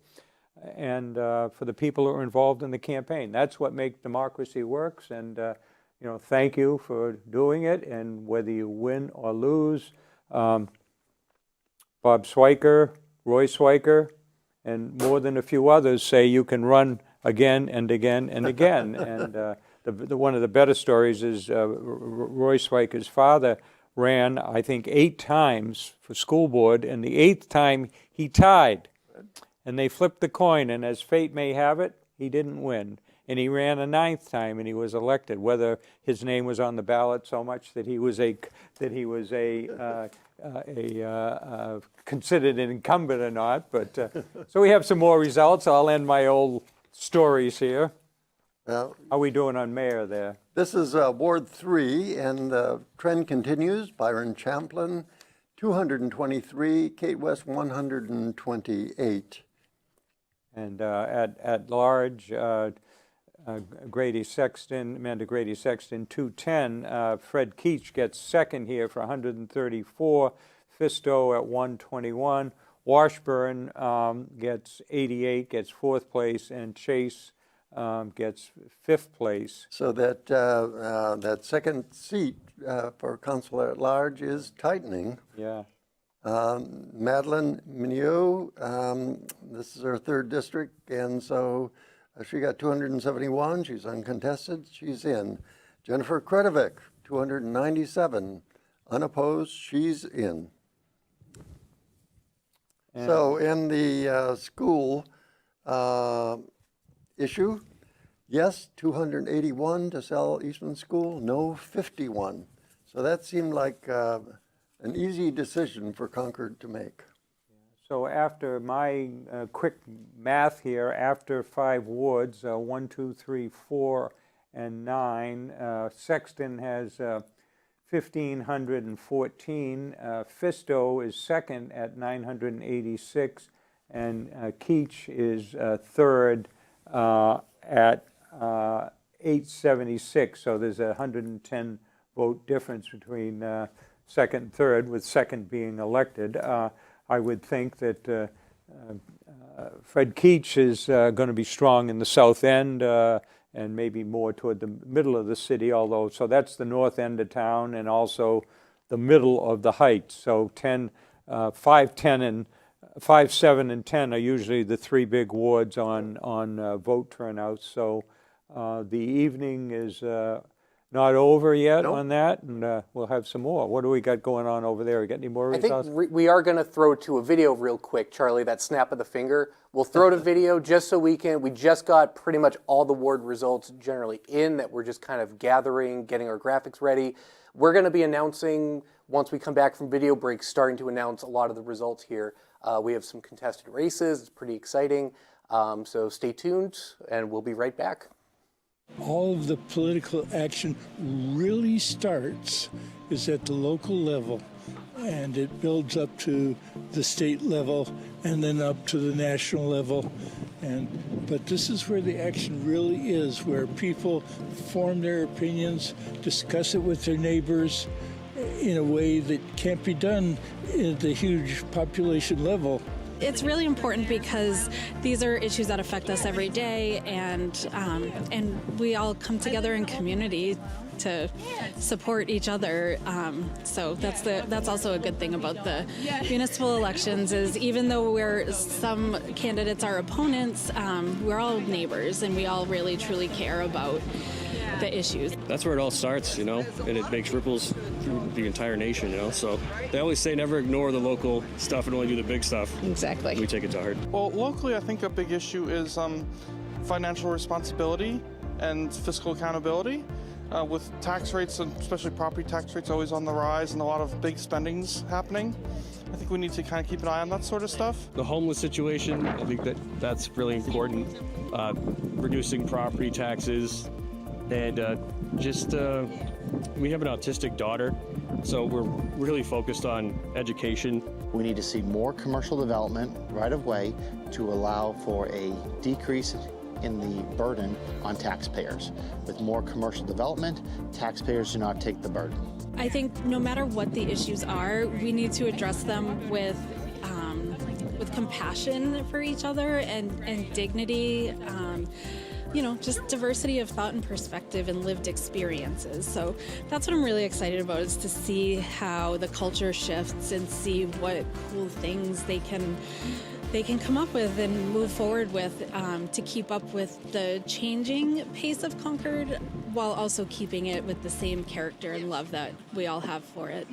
and for the people who are involved in the campaign. That's what makes democracy works, and thank you for doing it, and whether you win or lose, Bob Swiker, Roy Swiker, and more than a few others say you can run again and again and again. And one of the better stories is Roy Swiker's father ran, I think, 8 times for school board, and the 8th time he tied. And they flipped the coin, and as fate may have it, he didn't win. And he ran a 9th time, and he was elected. Whether his name was on the ballot so much that he was considered an incumbent or not, but so we have some more results. I'll end my old stories here. Well, how are we doing on mayor there? This is Ward 3, and the trend continues. Byron Champlin, 223, Kate West, 128. And at large, Grady Sexton, Amanda Grady Sexton, 210. Fred Keach gets second here for 134. Fisto at 121. Washburn gets 88, gets 4th place, and Chase gets 5th place. So that second seat for council at large is tightening. Yeah. Madeline Mignot, this is her 3rd district, and so she got 271. She's uncontested. She's in. Jennifer Kretovic, 297. Unopposed. She's in. And so in the school issue, yes, 281 to sell Eastman School. No, 51. So that seemed like an easy decision for Concord to make. So after my quick math here, after 5 wards, 1, 2, 3, 4, and 9, Sexton has 1,514. Fisto is second at 986, and Keach is third at 876. So there's a 110 vote difference between second and third, with second being elected. I would think that Fred Keach is going to be strong in the south end and maybe more toward the middle of the city, although, so that's the north end of town and also the middle of the Heights. So 5, 10, and 5, 7, and 10 are usually the 3 big wards on vote turnout. So the evening is not over yet on that, and we'll have some more. What do we got going on over there? We got any more results? I think we are going to throw to a video real quick, Charlie, that snap of the finger. We'll throw to video just so we just got pretty much all the ward results generally in that we're just kind of gathering, getting our graphics ready. We're going to be announcing, once we come back from video break, starting to announce a lot of the results here. We have some contested races. It's pretty exciting. So stay tuned, and we'll be right back. All of the political action really starts is at the local level, and it builds up to the state level and then up to the national level. But this is where the action really is, where people form their opinions, discuss it with their neighbors in a way that can't be done at the huge population level. it's really important because these are issues that affect us every day, and we all come together in community to support each other. So that's also a good thing about the municipal elections is even though some candidates are opponents, we're all neighbors and we all really truly care about the issues. That's where it all starts, and it makes ripples through the entire nation, So they always say never ignore the local stuff and only do the big stuff. Exactly. We take it to heart. Well, locally, I think a big issue is financial responsibility and fiscal accountability. With tax rates, and especially property tax rates, always on the rise and a lot of big spendings happening, I think we need to kind of keep an eye on that sort of stuff. The homeless situation, I think that's really important. Reducing property taxes, and we have an autistic daughter, so we're really focused on education. We need to see more commercial development right of way to allow for a decrease in the burden on taxpayers. With more commercial development, taxpayers do not take the burden. I think no matter what the issues are, we need to address them with compassion for each other and dignity. Just diversity of thought and perspective and lived experiences. So that's what I'm really excited about, is to see how the culture shifts and see what cool things they can come up with and move forward with to keep up with the changing pace of Concord while also keeping it with the same character and love that we all have for it.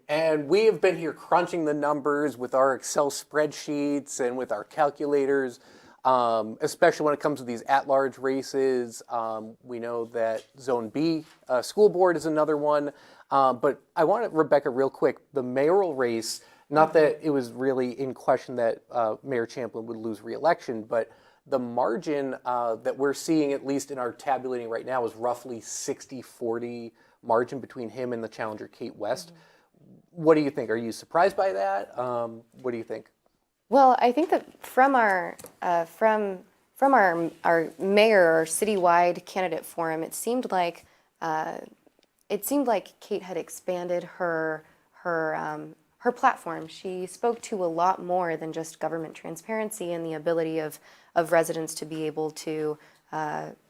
And we have been here crunching the numbers with our Excel spreadsheets and with our calculators, especially when it comes to these at-large races. We know that Zone B, school board is another one. But I want to, Rebecca, real quick, the mayoral race, not that it was really in question that Mayor Champlin would lose re-election, but the margin that we're seeing, at least in our tabulating right now, is roughly 60-40 margin between him and the challenger, Kate West. What do you think? Are you surprised by that? What do you think? Well, I think that from from our mayor, our citywide candidate forum, it seemed like Kate had expanded her platform. She spoke to a lot more than just government transparency and the ability of residents to be able to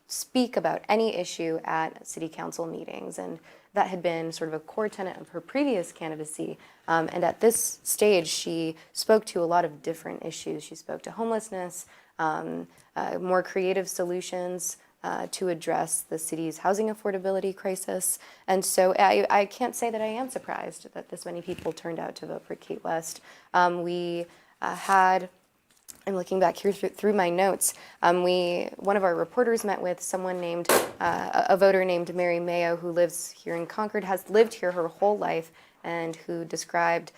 speak about any issue at city council meetings. And that had been sort of a core tenet of her previous candidacy. And at this stage, she spoke to a lot of different issues. She spoke to homelessness, more creative solutions to address the city's housing affordability crisis. And so I can't say that I am surprised that this many people turned out to vote for Kate West. We had, I'm looking back here through my notes, one of our reporters met with someone named, a voter named Mary Mayo, who lives here in Concord, has lived here her whole life, and who described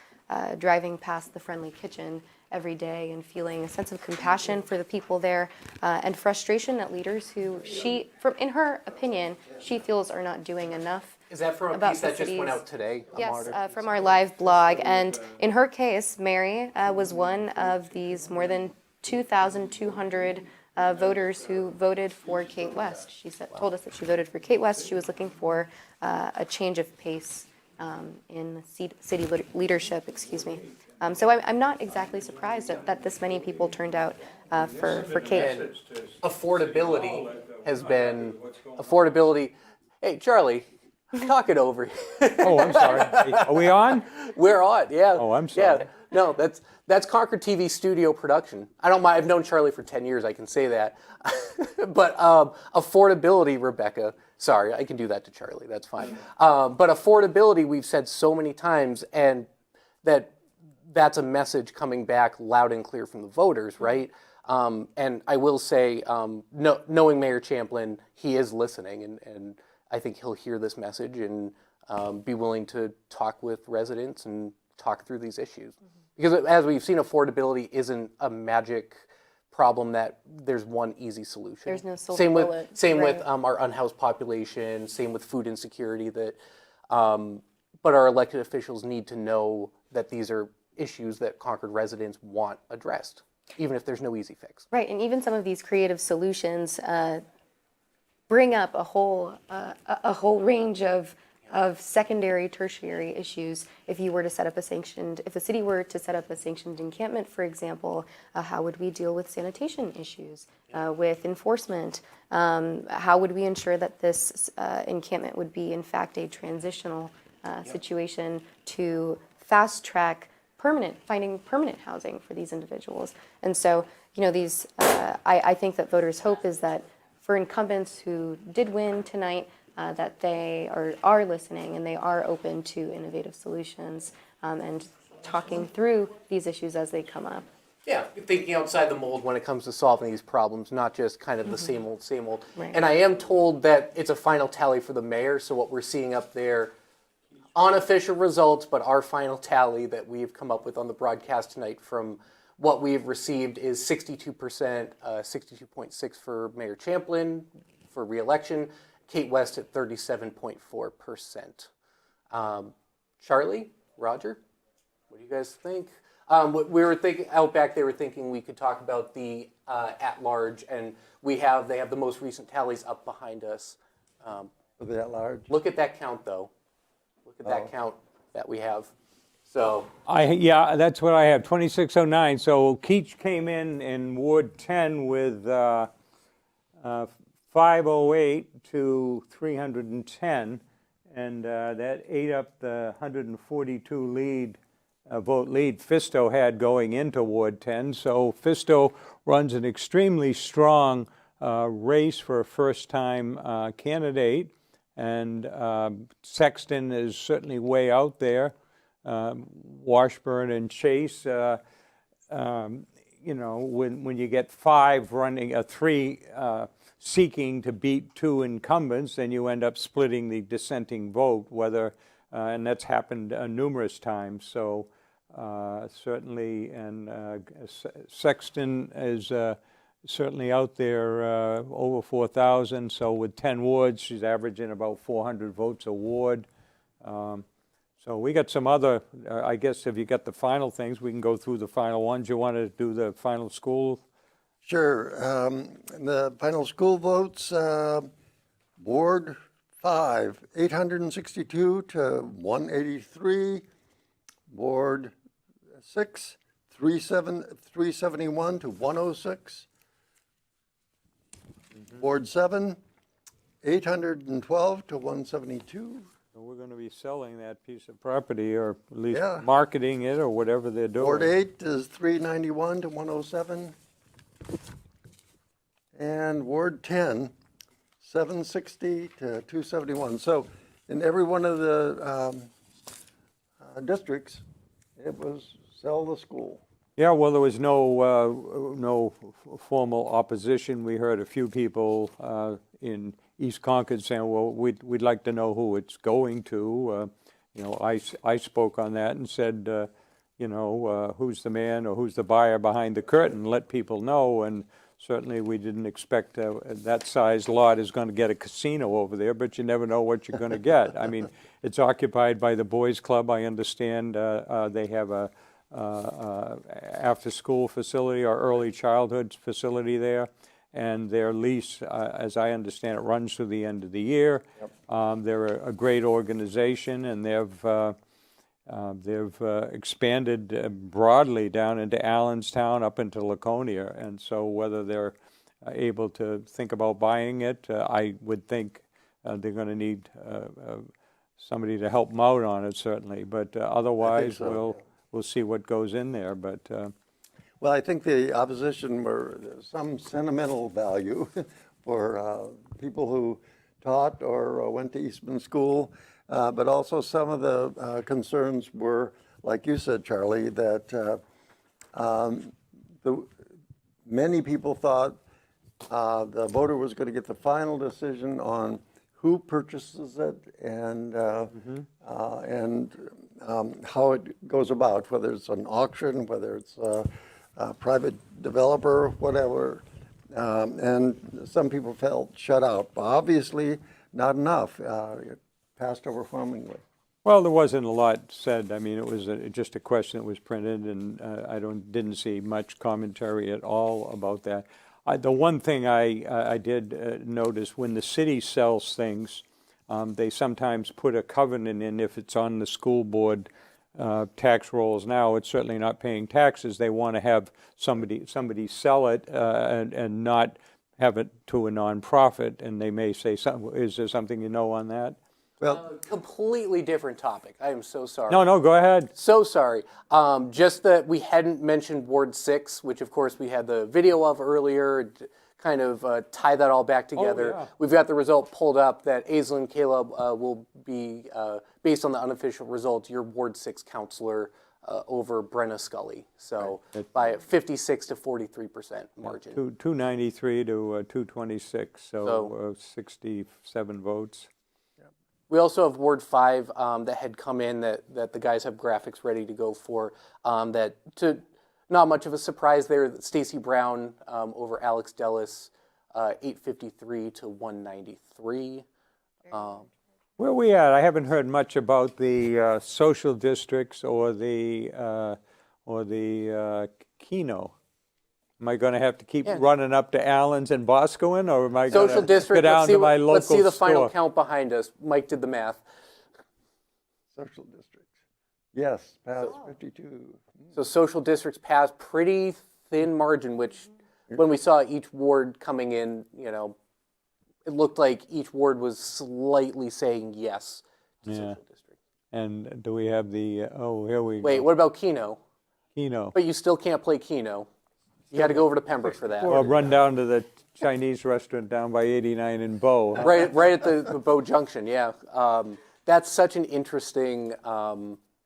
driving past the Friendly Kitchen every day and feeling a sense of compassion for the people there, and frustration at leaders who in her opinion, she feels are not doing enough. Is that from a about piece that just went city's- out today? Yes, from our live blog. And in her case, Mary was one of these more than 2,200 voters who voted for Kate West. She told us that she voted for Kate West. She was looking for a change of pace in city leadership, excuse me. So I'm not exactly surprised that this many people turned out for Kate. And affordability has been, affordability, hey, Charlie, talk it over. Oh, I'm sorry. Are we on? We're on, yeah. Oh, I'm sorry. Yeah, no, that's Concord TV studio production. I don't mind, I've known Charlie for 10 years, I can say that. But affordability, Rebecca, sorry, I can do that to Charlie, that's fine. But affordability, we've said so many times, and that's a message coming back loud and clear from the voters, right? And I will say, knowing Mayor Champlin, he is listening, and I think he'll hear this message and be willing to talk with residents and talk through these issues. Because as we've seen, affordability isn't a magic problem that there's one easy solution. There's no silver bullet. Same with Right. our unhoused population, same with food insecurity. But our elected officials need to know that these are issues that Concord residents want addressed, even if there's no easy fix. Right, and even some of these creative solutions bring up a whole range of secondary, tertiary issues. If you were to set up if the city were to set up a sanctioned encampment, for example, how would we deal with sanitation issues, with enforcement? How would we ensure that this encampment would be, in fact, a transitional situation to fast track finding permanent housing for these individuals? And so, I think that voters' hope is that for incumbents who did win tonight, that they are listening and they are open to innovative solutions and talking through these issues as they come up. Yeah, thinking outside the mold when it comes to solving these problems, not just kind of the same old, same old. Right. And I am told that it's a final tally for the mayor, so what we're seeing up there, unofficial results, but our final tally that we've come up with on the broadcast tonight from what we've received is 62%, 62.6 for Mayor Champlin for re-election, Kate West at 37.4%. Charlie, Roger, what do you guys think? We were thinking out back. They were thinking we could talk about the at-large, and they have the most recent tallies up behind us. The at-large. Look at that count, though. Look at that count that we have. So Yeah, that's what I have, 2609. So Keach came in Ward 10 with 508 to 310, and that ate up the 142 vote lead Fisto had going into Ward 10. So Fisto runs an extremely strong race for a first-time candidate, and Sexton is certainly way out there. Washburn and Chase, when you get three seeking to beat two incumbents, then you end up splitting the dissenting vote, and that's happened numerous times. So certainly, and Sexton is certainly out there over 4,000. So with 10 wards, she's averaging about 400 votes a ward. So we got some other, I guess if you got the final things, we can go through the final ones. You want to do the final school Sure. The final school votes, Ward 5, 862 to 183. Ward 6, 371 to 106. Ward 7, 812 to 172. So we're going to be selling that piece of property, or at least Yeah. marketing it, or whatever they're doing. Ward 8 is 391 to 107. And Ward 10, 760 to 271. So in every one of the districts, it was sell the school. Yeah, well, there was no formal opposition. We heard a few people in East Concord saying, well, we'd like to know who it's going to. You know, I spoke on that and said, you know, who's the man or who's the buyer behind the curtain? Let people know. And certainly we didn't expect that size lot is going to get a casino over there, but you never know what you're going to get. I mean, it's occupied by the Boys Club. I understand they have a after-school facility or early childhood facility there, and their lease, as I understand it, runs through the end of the year. Yep. They're a great organization, and they've expanded broadly down into Allenstown, up into Laconia, and so whether they're able to think about buying it, I would think they're going to need somebody to help them out on it, certainly, but otherwise we'll see what goes in there, but... Well, I think the opposition were some sentimental value for people who taught or went to Eastman School, but also some of the concerns were, like you said, Charlie, that many people thought the voter was going to get the final decision on who purchases it and how it goes about, whether it's an auction, whether it's a private developer, whatever. And some people felt shut out. But obviously, not enough. It passed overwhelmingly. Well, there wasn't a lot said. I mean, it was just a question that was printed, and I didn't see much commentary at all about that. The one thing I did notice, when the city sells things, they sometimes put a covenant in if it's on the school board tax rolls. Now it's certainly not paying taxes. They want to have somebody sell it and not have it to a nonprofit, and they may say, is there something you know on that? Well, Completely different topic. I am so sorry. No, go ahead. So sorry. Just that we hadn't mentioned Ward 6, which of course we had the video of earlier, to kind of tie that all back together. yeah. We've got the result pulled up that Aislinn Caleb will be, based on the unofficial results, your Ward 6 counselor over Brenna Scully. So by a 56 to 43% margin. 293 to 226, so 67 votes. We also have Ward 5 that had come in that the guys have graphics ready to go for. Not much of a surprise there. Stacey Brown over Alex Dellis, 853 to 193. Where are we at? I haven't heard much about the social districts or the Keno. Am I going to have to keep running up to Allen's and Boscawen, or am I going Social to district, go down to my local let's see the store? final count behind us. Mike did the math. social districts. Yes, passed 52. So social districts passed pretty thin margin, which when we saw each ward coming in, you know, it looked like each ward was slightly saying yes to social district. And do we have the, here we go. Wait, what about Keno? Keno. But you still can't play Keno. You got to go over to Pembroke for that. Or run down to the Chinese restaurant down by 89 in Bow. Right at the Bow Junction, yeah. That's such an interesting,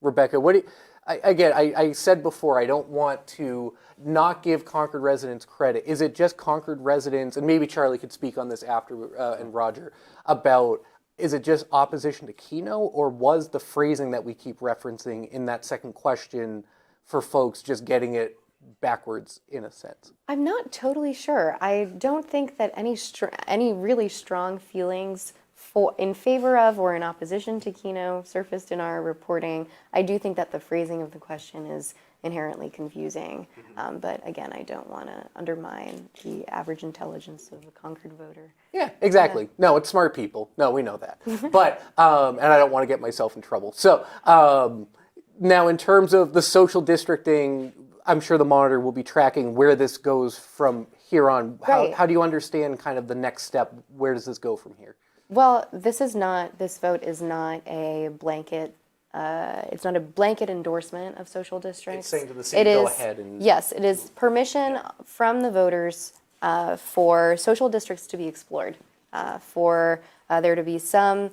Rebecca, I said before, I don't want to not give Concord residents credit. Is it just Concord residents, and maybe Charlie could speak on this after, and Roger, about, is it just opposition to Keno, or was the phrasing that we keep referencing in that second question for folks just getting it backwards in a sense? I'm not totally sure. I don't think that any really strong feelings in favor of or in opposition to Keno surfaced in our reporting. I do think that the phrasing of the question is inherently confusing. But again, I don't want to undermine the average intelligence of the Concord voter. Yeah, exactly. No, it's smart people. No, we know that. But, and I don't want to get myself in trouble. So now in terms of the social districting, I'm sure the monitor will be tracking where this goes from here on. Right. How do you understand kind of the next step? Where does this go from here? Well, this vote is not a blanket. It's not a blanket endorsement of social districts. It's saying to the city, It go is- ahead and... Yes, it is permission from the voters for social districts to be explored, for there to be some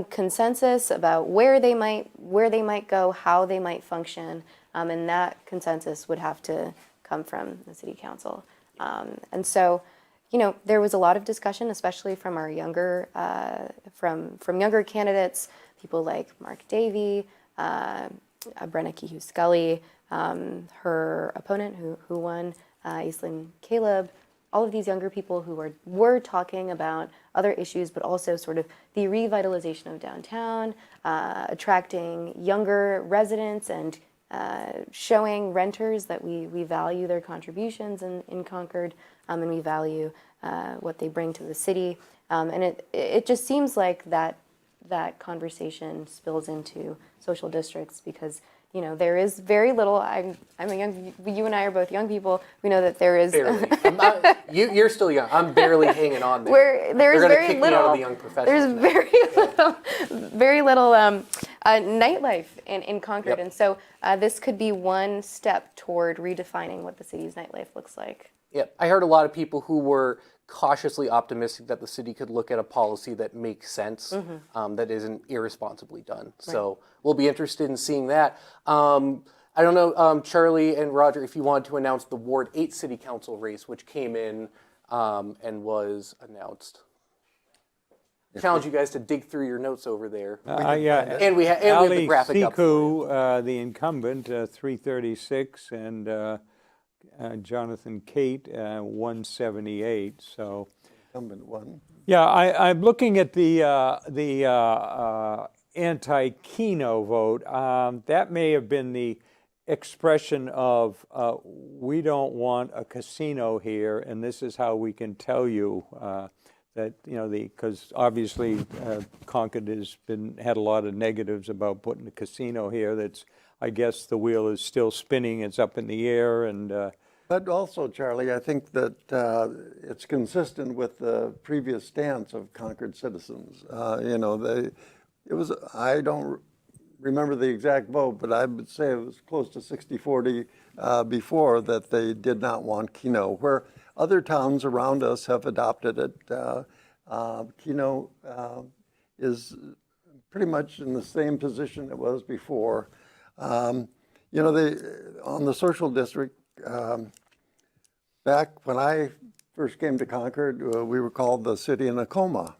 consensus about where they might go, how they might function, and that consensus would have to come from the city council. And so, you know, there was a lot of discussion, especially from our younger, from younger candidates, people like Mark Davey, Brenna Kehoe Scully, her opponent who won, Aislinn Caleb, all of these younger people who were talking about other issues, but also sort of the revitalization of downtown, attracting younger residents and showing renters that we value their contributions in Concord, and we value what they bring to the city. And it just seems like that conversation spills into social districts because, you know, there is very little. I'm a young. You and I are both young people. We know that there is. Barely. You're still young. I'm barely hanging on there. Where there's They're gonna very kick little. me out of the young professionals There's now. very little nightlife in Concord, Yep. and so this could be one step toward redefining what the city's nightlife looks like. Yeah, I heard a lot of people who were cautiously optimistic that the city could look at a policy that makes sense, that isn't irresponsibly done. So we'll be interested in seeing that. I don't know, Charlie and Roger, if you wanted to announce the Ward 8 City Council race, which came in and was announced. Challenge you guys to dig through your notes over there. Yeah. And we have the Ali graphic up. Siku, the incumbent, 336, and Jonathan Cate, 178. So, Incumbent one. yeah, I'm looking at the anti-Keno vote. That may have been the expression of we don't want a casino here, and this is how we can tell you that, you know, because obviously Concord has had a lot of negatives about putting a casino here. That's, I guess the wheel is still spinning, it's up in the air, and But also, Charlie, I think that it's consistent with the previous stance of Concord citizens. You know, I don't remember the exact vote, but I would say it was close to 60-40 before that they did not want Keno, where other towns around us have adopted it. Keno is pretty much in the same position it was before. You know, on the social district, back when I first came to Concord, we were called the city in a coma.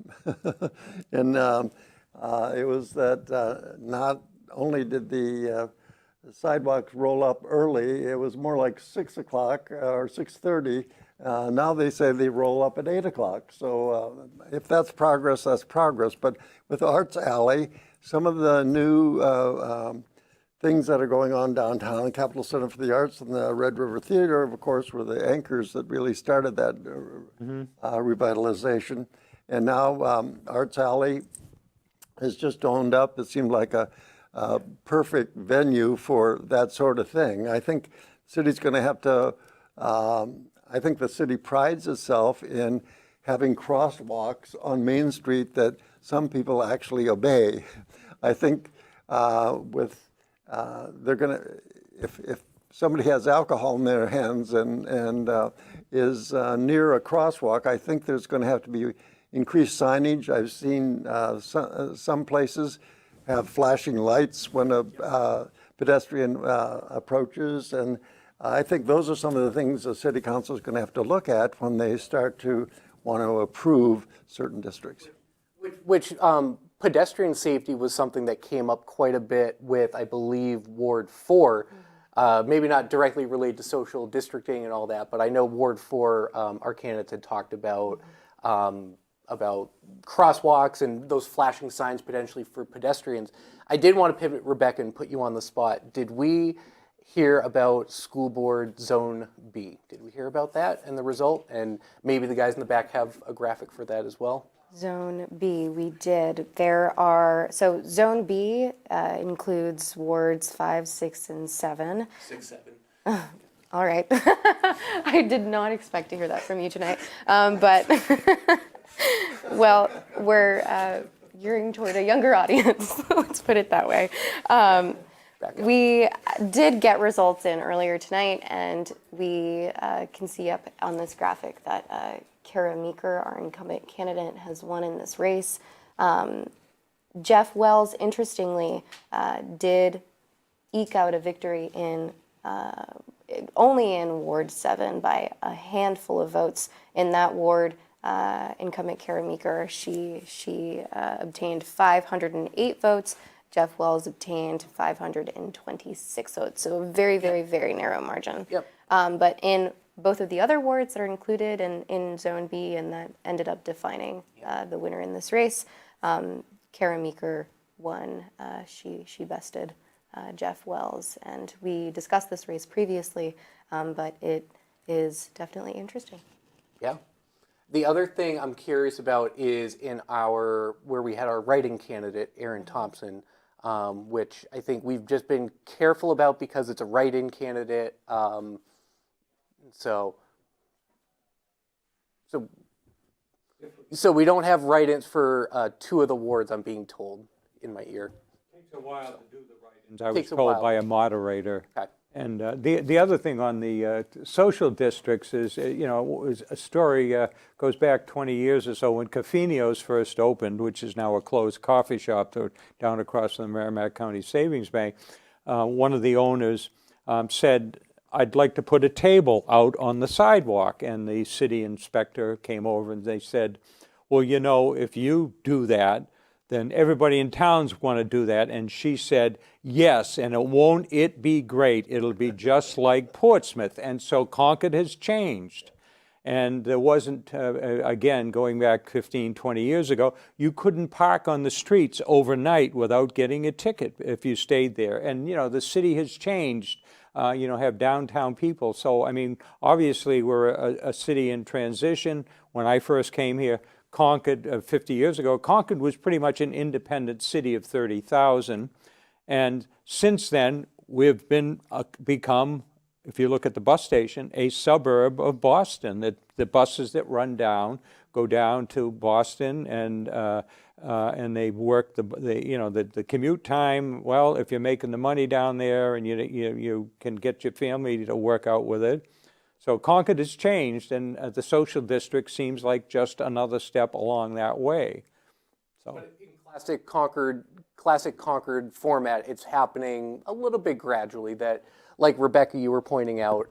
And it was that not only did the sidewalks roll up early, it was more like 6 o'clock or 6:30. Now they say they roll up at 8 o'clock. So if that's progress, that's progress. But with Arts Alley, some of the new things that are going on downtown, Capitol Center for the Arts and the Red River Theater, of course, were the anchors that really started that revitalization. And now Arts Alley has just owned up. It seemed like a perfect venue for that sort of thing. I think the city's going to have to, I think the city prides itself in having crosswalks on Main Street that some people actually obey. I think they're going to, if somebody has alcohol in their hands and is near a crosswalk, I think there's going to have to be increased signage. I've seen some places have flashing lights when a pedestrian approaches, and I think those are some of the things the city council is going to have to look at when they start to want to approve certain districts. Which pedestrian safety was something that came up quite a bit with, I believe, Ward 4. Maybe not directly related to social districting and all that, but I know Ward 4, our candidates had talked about crosswalks and those flashing signs potentially for pedestrians. I did want to pivot, Rebecca, and put you on the spot. Did we hear about School Board Zone B? Did we hear about that and the result? And maybe the guys in the back have a graphic for that as well. Zone B, we did. So Zone B includes wards 5, 6, and 7. 6, 7. All right. I did not expect to hear that from you tonight. But, well, we're gearing toward a younger audience. Let's put it that way. We did get results in earlier tonight, and we can see up on this graphic that Kara Meeker, our incumbent candidate, has won in this race. Jeff Wells, interestingly, did eke out a victory in only in Ward 7 by a handful of votes. In that ward, incumbent Kara Meeker, she obtained 508 votes. Jeff Wells obtained 526 votes, so a very, very, very narrow margin. Yep. But in both of the other wards that are included in Zone B and that ended up defining the winner in this race, Kara Meeker won. She bested Jeff Wells, and we discussed this race previously, but it is definitely interesting. Yeah. The other thing I'm curious about is where we had our writing candidate, Aaron Thompson, which I think we've just been careful about because it's a write-in candidate. So we don't have write-ins for 2 of the wards, I'm being told in my ear. Takes a while to do the write-ins. I was told by a moderator. Okay. And the other thing on the social districts is, a story goes back 20 years or so when Cafino's first opened, which is now a closed coffee shop down across from the Merrimack County Savings Bank. One of the owners said, "I'd like to put a table out on the sidewalk." And the city inspector came over and they said, "Well, if you do that, then everybody in town's want to do that." And she said, "Yes, and won't it be great? It'll be just like Portsmouth." And so Concord has changed. And there wasn't, again, going back 15, 20 years ago, you couldn't park on the streets overnight without getting a ticket if you stayed there. And, the city has changed, have downtown people. So, obviously we're a city in transition. When I first came here, Concord, 50 years ago, Concord was pretty much an independent city of 30,000. And since then, we've become, if you look at the bus station, a suburb of Boston. The buses that run down go down to Boston, and they work the commute time. Well, if you're making the money down there and you can get your family to work out with it. So Concord has changed, and the social district seems like just another step along that way. So, but in classic Concord format, it's happening a little bit gradually. That, like Rebecca, you were pointing out,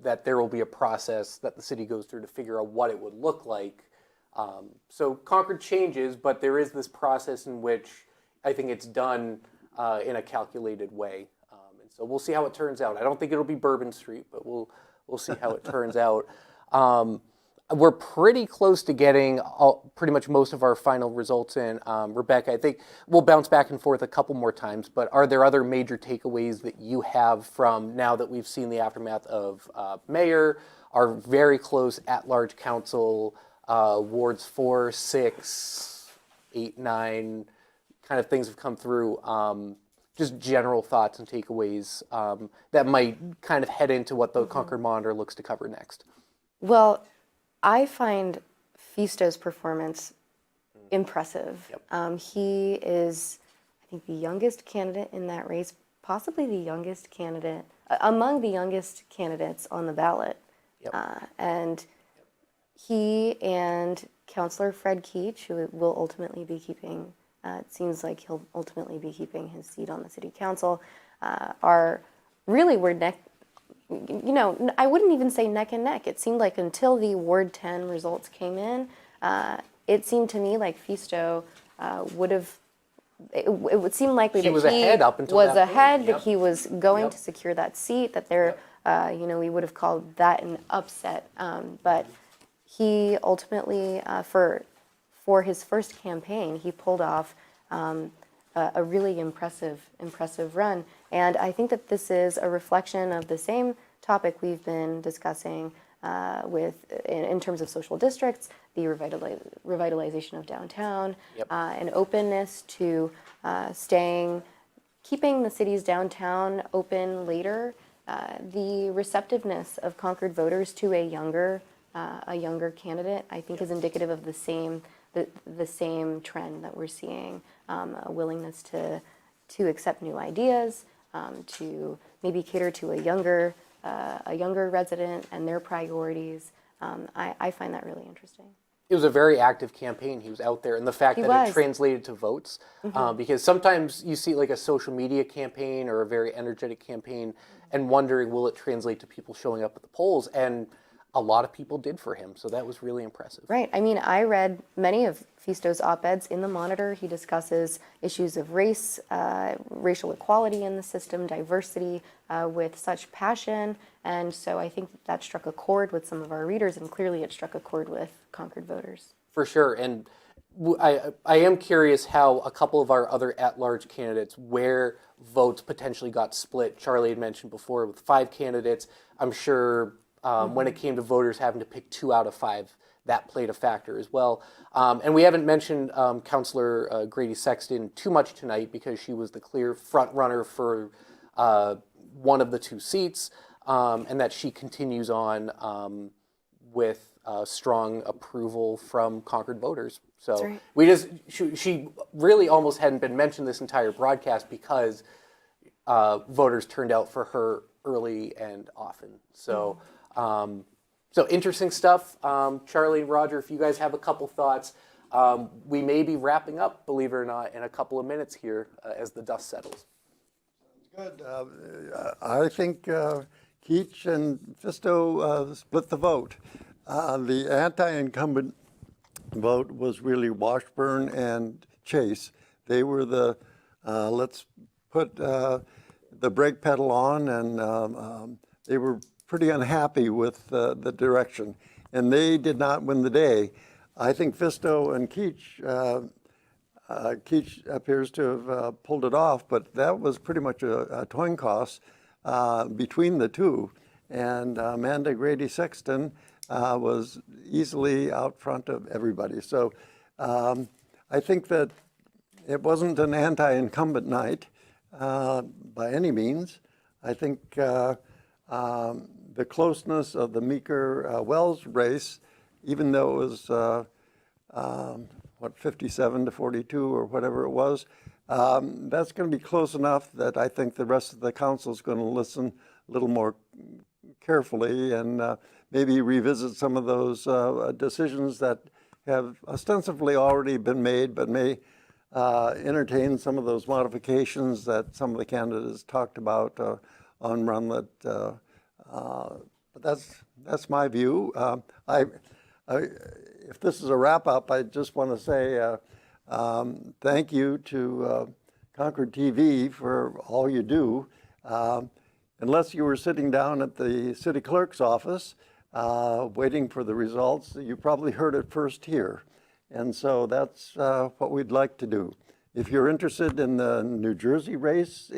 that there will be a process that the city goes through to figure out what it would look like. So Concord changes, but there is this process in which I think it's done in a calculated way. And so we'll see how it turns out. I don't think it'll be Bourbon Street, but we'll see how it turns out. We're pretty close to getting pretty much most of our final results in. Rebecca, I think we'll bounce back and forth a couple more times, but are there other major takeaways that you have from now that we've seen the aftermath of mayor, our very close at-large council, wards 4, 6, 8, 9, kind of things have come through? Just general thoughts and takeaways that might kind of head into what the Concord Monitor looks to cover next. Well, I find Fisto's performance impressive. Yep. He is, I think, the youngest candidate in that race, possibly the youngest candidate, among the youngest candidates on the ballot. Yep. And he and Councillor Fred Keach, who will ultimately be keeping, it seems like he'll ultimately be keeping his seat on the city council, were neck. I wouldn't even say neck and neck. It seemed like until the Ward 10 results came in, it seemed to me like Fisto it would seem likely that he was ahead up until that point. That he was going to secure that seat, that there, we would have called that an upset. But he ultimately, for for his first campaign, he pulled off a really impressive run. And I think that this is a reflection of the same topic we've been discussing in terms of social districts, the revitalization of downtown, an openness to keeping the city's downtown open later, the receptiveness of Concord voters to a younger candidate, I think, is indicative of the same trend that we're seeing, a willingness to accept new ideas, to maybe cater to a younger resident and their priorities. I find that really interesting. It was a very active campaign. He was out there, and the fact that it translated to votes, because sometimes you see like a social media campaign or a very energetic campaign and wondering, will it translate to people showing up at the polls? And a lot of people did for him, so that was really impressive. Right. I mean, I read many of Fisto's op-eds in the Monitor. He discusses issues of race, racial equality in the system, diversity, with such passion, and so I think that struck a chord with some of our readers, and clearly it struck a chord with Concord voters. For sure, and I am curious how a couple of our other at-large candidates, where votes potentially got split. Charlie had mentioned before with 5 candidates. I'm sure when it came to voters having to pick 2 out of 5, that played a factor as well. And we haven't mentioned Councillor Grady Sexton too much tonight because she was the clear front runner for one of the 2 seats, and that she continues on with strong approval from Concord voters. So she really almost hadn't been mentioned this entire broadcast because voters turned out for her early and often. So. So interesting stuff. Charlie and Roger, if you guys have a couple thoughts, we may be wrapping up, believe it or not, in a couple of minutes here as the dust settles. Good. I think Keach and Fisto split the vote. The anti-incumbent vote was really Washburn and Chase. They were the, let's put the brake pedal on, and they were pretty unhappy with the direction, and they did not win the day. I think Fisto and Keach, Keach appears to have pulled it off, but that was pretty much a coin toss between the two. And Amanda Grady Sexton was easily out front of everybody. So I think that it wasn't an anti-incumbent night by any means. I think the closeness of the Meeker-Wells race, even though it was, 57 to 42 or whatever it was, that's going to be close enough that I think the rest of the council is going to listen a little more carefully and maybe revisit some of those decisions that have ostensibly already been made, but may entertain some of those modifications that some of the candidates talked about on Runlet. But that's my view. If this is a wrap up, I just want to say thank you to Concord TV for all you do. Unless you were sitting down at the city clerk's office waiting for the results, you probably heard it first here. And so that's what we'd like to do. If you're interested in the New Jersey race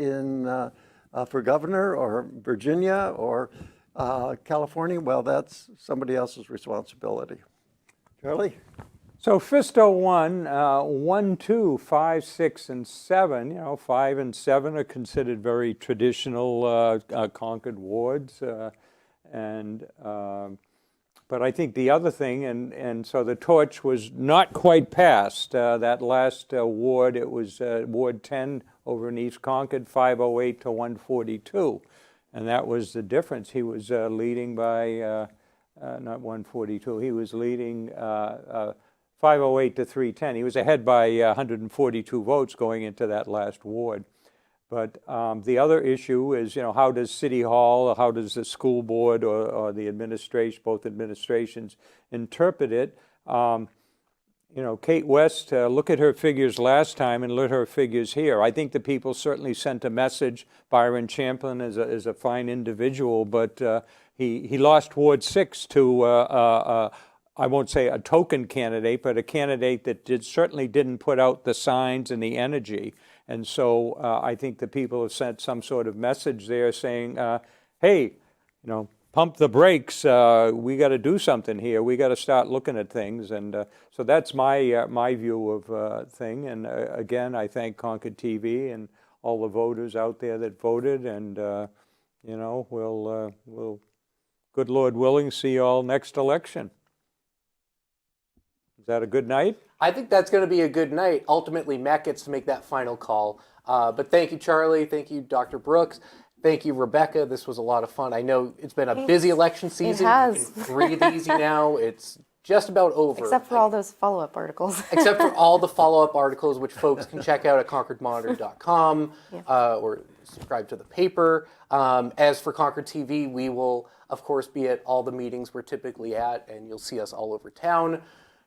for governor, or Virginia, or California, well, that's somebody else's responsibility. Charlie? So Fisto won 1, 2, 5, 6, and 7. You know, 5 and 7 are considered very traditional Concord wards, but I think the other thing, and so the torch was not quite passed. That last ward, it was Ward 10 over in East Concord, 508 to 142. And that was the difference. He was leading by, not 142, he was leading 508 to 310. He was ahead by 142 votes going into that last ward. But the other issue is, you know, how does City Hall, or how does the school board or the administration, both administrations, interpret it? You know, Kate West, look at her figures last time and look at her figures here. I think the people certainly sent a message. Byron Champlin is a fine individual, but he lost Ward 6 to I won't say a token candidate, but a candidate that certainly didn't put out the signs and the energy. And so I think the people have sent some sort of message there saying, hey, pump the brakes. We got to do something here. We got to start looking at things. And so that's my view of thing. And again, I thank Concord TV and all the voters out there that voted. And we'll, good Lord willing, see you all next election. Is that a good night? I think that's going to be a good night. Ultimately, Matt gets to make that final call. But thank you, Charlie. Thank you, Dr. Brooks. Thank you, Rebecca. This was a lot of fun. I know it's been a busy election season. It has. You can breathe easy now. It's just about over. Except for all those follow-up articles. Except for all the follow-up articles, which folks can check out at concordmonitor.com or subscribe to the paper. As for Concord TV, we will, of course, be at all the meetings we're typically at, and you'll see us all over town.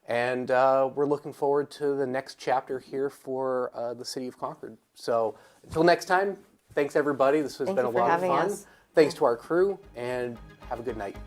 And we're looking forward to the next chapter here for the city of Concord. So until next time, thanks everybody. This has been a lot of fun. Thanks to our crew, and have a good night.